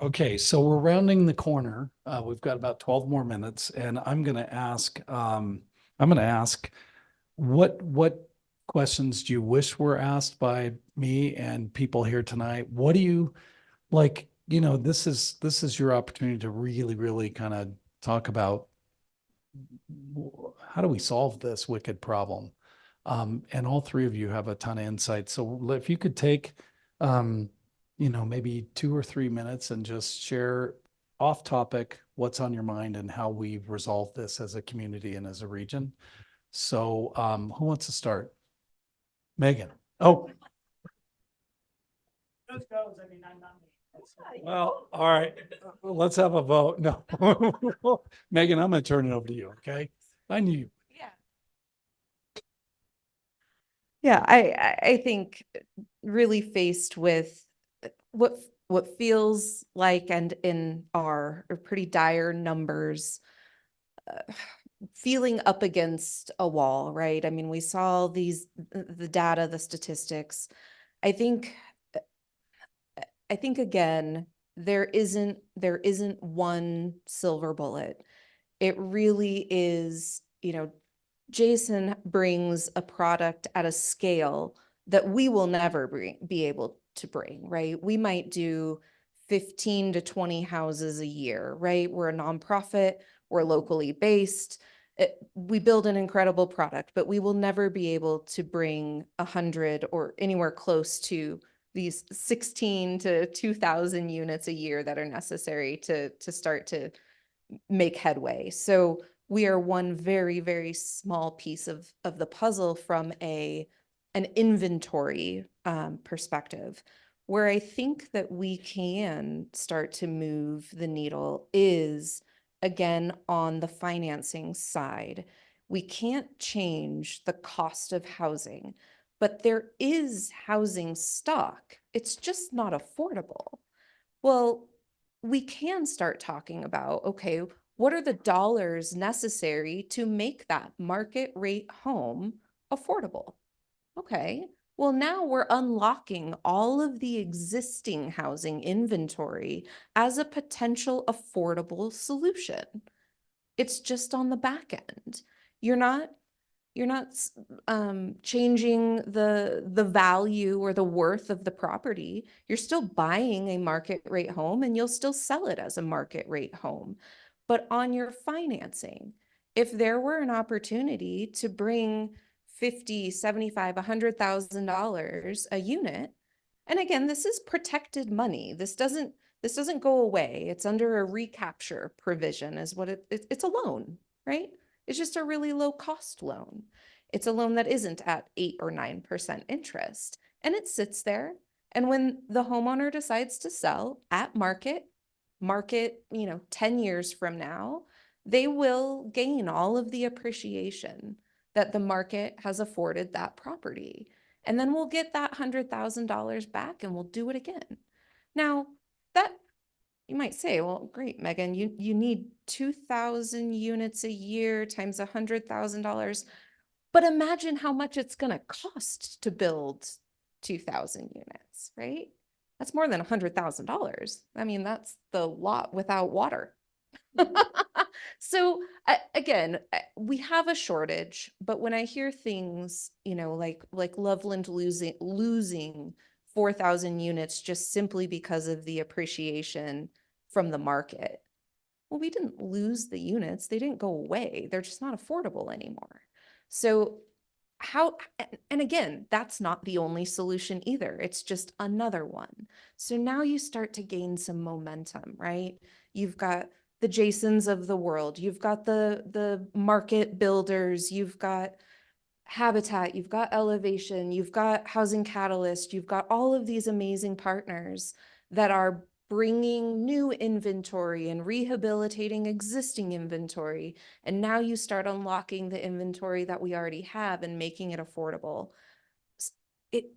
Speaker 4: Okay, so we're rounding the corner. We've got about 12 more minutes, and I'm going to ask, what questions do you wish were asked by me and people here tonight? What do you like? You know, this is your opportunity to really kind of talk about how do we solve this wicked problem? And all three of you have a ton of insight. So if you could take, maybe 2 or 3 minutes and just share off topic what's on your mind and how we've resolved this as a community and as a region. So who wants to start? Megan. Oh. Well, all right. Let's have a vote. No. Megan, I'm going to turn it over to you. Okay. I knew you.
Speaker 6: Yeah, I think really faced with what feels like and in our pretty dire numbers, feeling up against a wall, right? I mean, we saw the data, the statistics. I think again, there isn't one silver bullet. It really is, Jason brings a product at a scale that we will never be able to bring, right? We might do 15 to 20 houses a year, right? We're a nonprofit, we're locally based. We build an incredible product, but we will never be able to bring 100 or anywhere close to these 16 to 2,000 units a year that are necessary to start to make headway. So we are one very, very small piece of the puzzle from an inventory perspective. Where I think that we can start to move the needle is, again, on the financing side. We can't change the cost of housing, but there is housing stock. It's just not affordable. Well, we can start talking about, okay, what are the dollars necessary to make that market rate home affordable? Okay, well, now we're unlocking all of the existing housing inventory as a potential affordable solution. It's just on the back end. You're not You're not changing the value or the worth of the property. You're still buying a market rate home and you'll still sell it as a market rate home. But on your financing, if there were an opportunity to bring 50, 75, $100,000 a unit, and again, this is protected money. This doesn't go away. It's under a recapture provision is what it's a loan, right? It's just a really low cost loan. It's a loan that isn't at 8 or 9% interest, and it sits there. And when the homeowner decides to sell at market, 10 years from now, they will gain all of the appreciation that the market has afforded that property. And then we'll get that $100,000 back and we'll do it again. Now, that you might say, well, great, Megan, you need 2,000 units a year times $100,000. But imagine how much it's going to cost to build 2,000 units, right? That's more than $100,000. I mean, that's the lot without water. So again, we have a shortage, but when I hear things, like Loveland losing 4,000 units just simply because of the appreciation from the market. Well, we didn't lose the units. They didn't go away. They're just not affordable anymore. So and again, that's not the only solution either. It's just another one. So now you start to gain some momentum, right? You've got the Jasons of the world. You've got the market builders. You've got Habitat. You've got Elevation. You've got Housing Catalyst. You've got all of these amazing partners that are bringing new inventory and rehabilitating existing inventory. And now you start unlocking the inventory that we already have and making it affordable.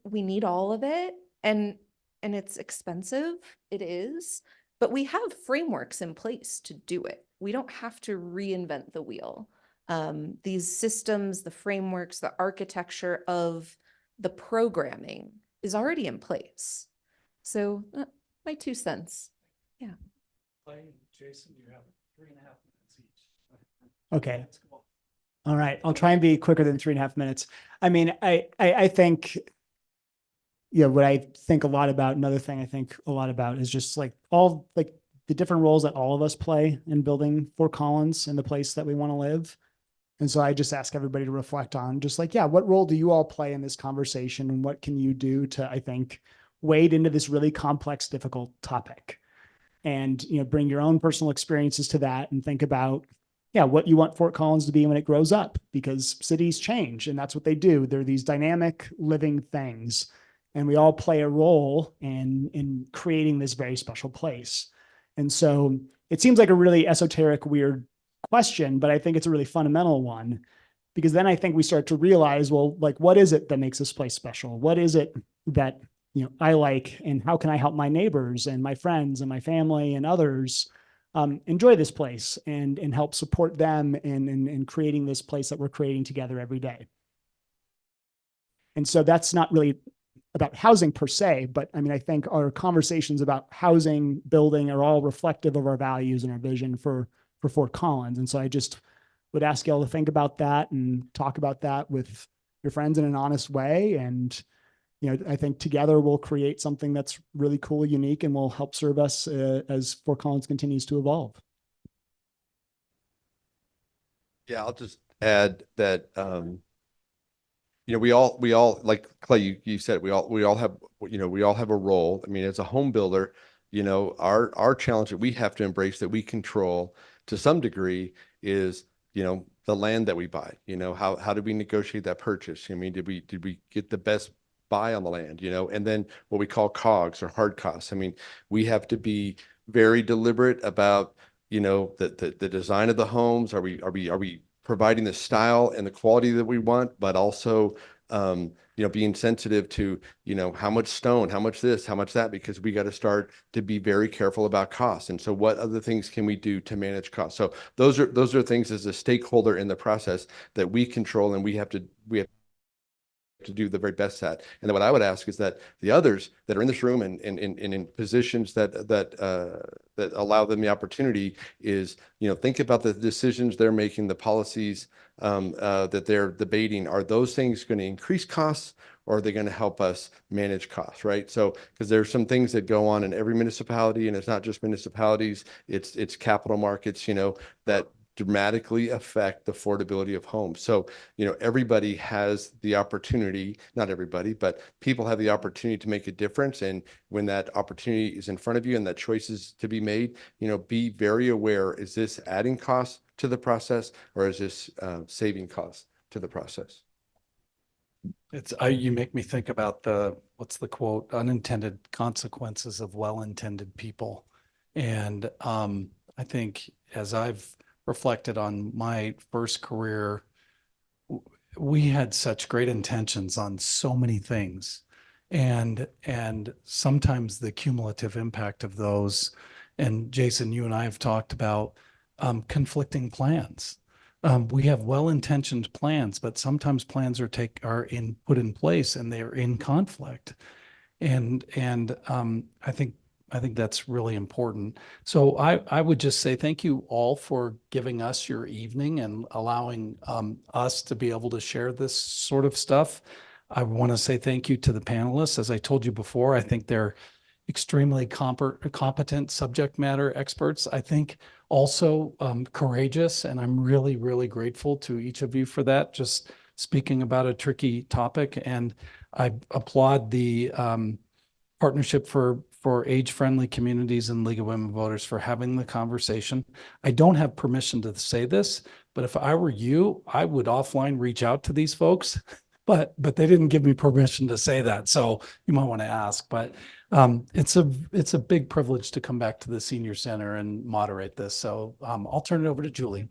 Speaker 6: We need all of it, and it's expensive. It is, but we have frameworks in place to do it. We don't have to reinvent the wheel. These systems, the frameworks, the architecture of the programming is already in place. So my 2 cents. Yeah.
Speaker 4: Clay and Jason, you have 3.5 minutes each.
Speaker 7: Okay.
Speaker 4: Let's go on.
Speaker 7: All right. I'll try and be quicker than 3.5 minutes. I mean, I think, what I think a lot about, another thing I think a lot about is just like the different roles that all of us play in building Fort Collins and the place that we want to live. And so I just ask everybody to reflect on just what role do you all play in this conversation, and what can you do to, I think, wade into this really complex, difficult topic, and, bring your own personal experiences to that and think about, what you want Fort Collins to be when it grows up, because cities change and that's what they do. They're these dynamic living things, and we all play a role in creating this very special place. And so it seems like a really esoteric, weird question, but I think it's a really fundamental one, because then I think we start to realize, well, what is it that makes this place special? What is it that, I like, and how can I help my neighbors and my friends and my family and others enjoy this place and help support them in creating this place that we're creating together every day. And so that's not really about housing per se, but I mean, I think our conversations about housing, building are all reflective of our values and our vision for Fort Collins. And so I just would ask y'all to think about that and talk about that with your friends in an honest way. And, I think together we'll create something that's really cool, unique, and will help serve us as Fort Collins continues to evolve.
Speaker 5: Yeah, I'll just add that, we all, like Clay, you said, we all have a role. I mean, as a home builder, our challenge that we have to embrace, that we control to some degree, is, the land that we buy. How did we negotiate that purchase? I mean, did we get the best buy on the land, and then what we call COGS, or hard costs. I mean, we have to be very deliberate about, the design of the homes. Are we providing the style and the quality that we want, but also, being sensitive to, how much stone, how much this, how much that, because we got to start to be very careful about costs. And so what other things can we do to manage costs? So those are things as a stakeholder in the process that we control, and we have to do the very best at. And then what I would ask is that the others that are in this room and in positions that allow them the opportunity is, think about the decisions they're making, the policies that they're debating, are those things going to increase costs, or are they going to help us manage costs, right? So, because there's some things that go on in every municipality, and it's not just municipalities, it's capital markets, that dramatically affect the affordability of homes. So, everybody has the opportunity, not everybody, but people have the opportunity to make a difference. And when that opportunity is in front of you and that choice is to be made, be very aware, is this adding costs to the process, or is this saving costs to the process?
Speaker 4: You make me think about what's the quote, unintended consequences of well-intended people. And I think as I've reflected on my first career, we had such great intentions on so many things. And sometimes the cumulative impact of those, and Jason, you and I have talked about conflicting plans. We have well-intentioned plans, but sometimes plans are put in place and they're in conflict. And I think that's really important. So I would just say thank you all for giving us your evening and allowing us to be able to share this sort of stuff. I want to say thank you to the panelists. As I told you before, I think they're extremely competent subject matter experts. I think also courageous, and I'm really, really grateful to each of you for that, just speaking about a tricky topic. And I applaud the Partnership for Age-Friendly Communities and League of Women Voters for having the conversation. I don't have permission to say this, but if I were you, I would offline reach out to these folks, but they didn't give me permission to say that. So you might want to ask, but it's a big privilege to come back to the Senior Center and moderate this. So I'll turn it over to Julie.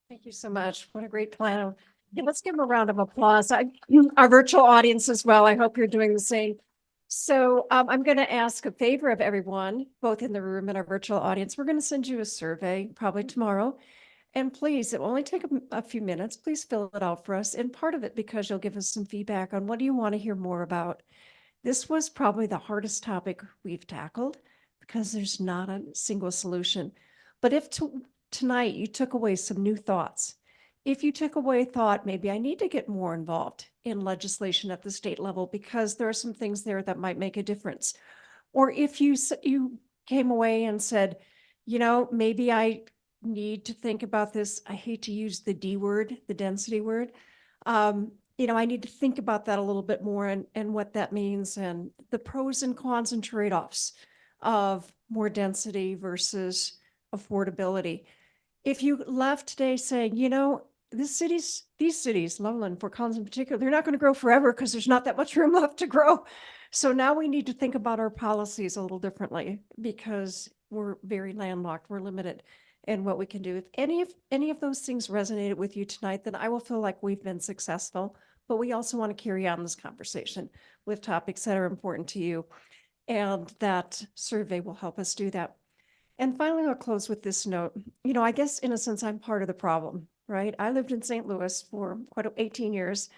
Speaker 1: Thank you so much. What a great plan. Yeah, let's give them a round of applause. Our virtual audience as well. I hope you're doing the same. So I'm going to ask a favor of everyone, both in the room and our virtual audience. We're going to send you a survey probably tomorrow. And please, it will only take a few minutes. Please fill it out for us. And part of it because you'll give us some feedback on what do you want to hear more about. This was probably the hardest topic we've tackled because there's not a single solution. But if tonight you took away some new thoughts, if you took away thought, maybe I need to get more involved in legislation at the state level because there are some things there that might make a difference. Or if you came away and said, maybe I need to think about this. I hate to use the D word, the density word. I need to think about that a little bit more and what that means and the pros and cons and trade-offs of more density versus affordability. If you left today saying, these cities, Loveland, Fort Collins in particular, they're not going to grow forever because there's not that much room left to grow. So now we need to think about our policies a little differently because we're very landlocked, we're limited in what we can do. If any of those things resonated with you tonight, then I will feel like we've been successful, but we also want to carry on this conversation with topics that are important to you. And that survey will help us do that. And finally, I'll close with this note. I guess in a sense, I'm part of the problem, right? I lived in St. Louis for 18 years.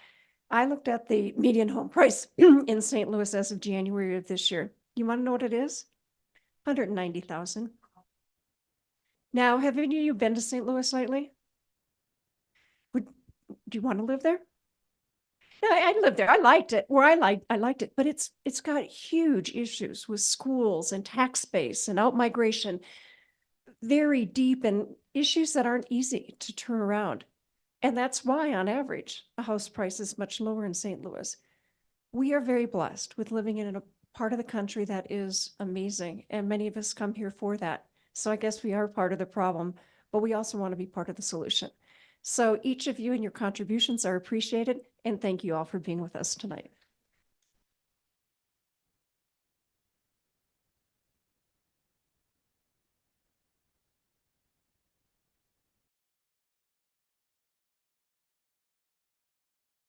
Speaker 1: I looked at the median home price in St. Louis as of January of this year. You want to know what it is? $190,000. Now, have any of you been to St. Louis lately? Do you want to live there? No, I lived there. I liked it. I liked it, but it's got huge issues with schools and tax base and out-migration, very deep and issues that aren't easy to turn around. And that's why, on average, a house price is much lower in St. Louis. We are very blessed with living in a part of the country that is amazing, and many of us come here for that. So I guess we are part of the problem, but we also want to be part of the solution. So each of you and your contributions are appreciated, and thank you all for being with us tonight.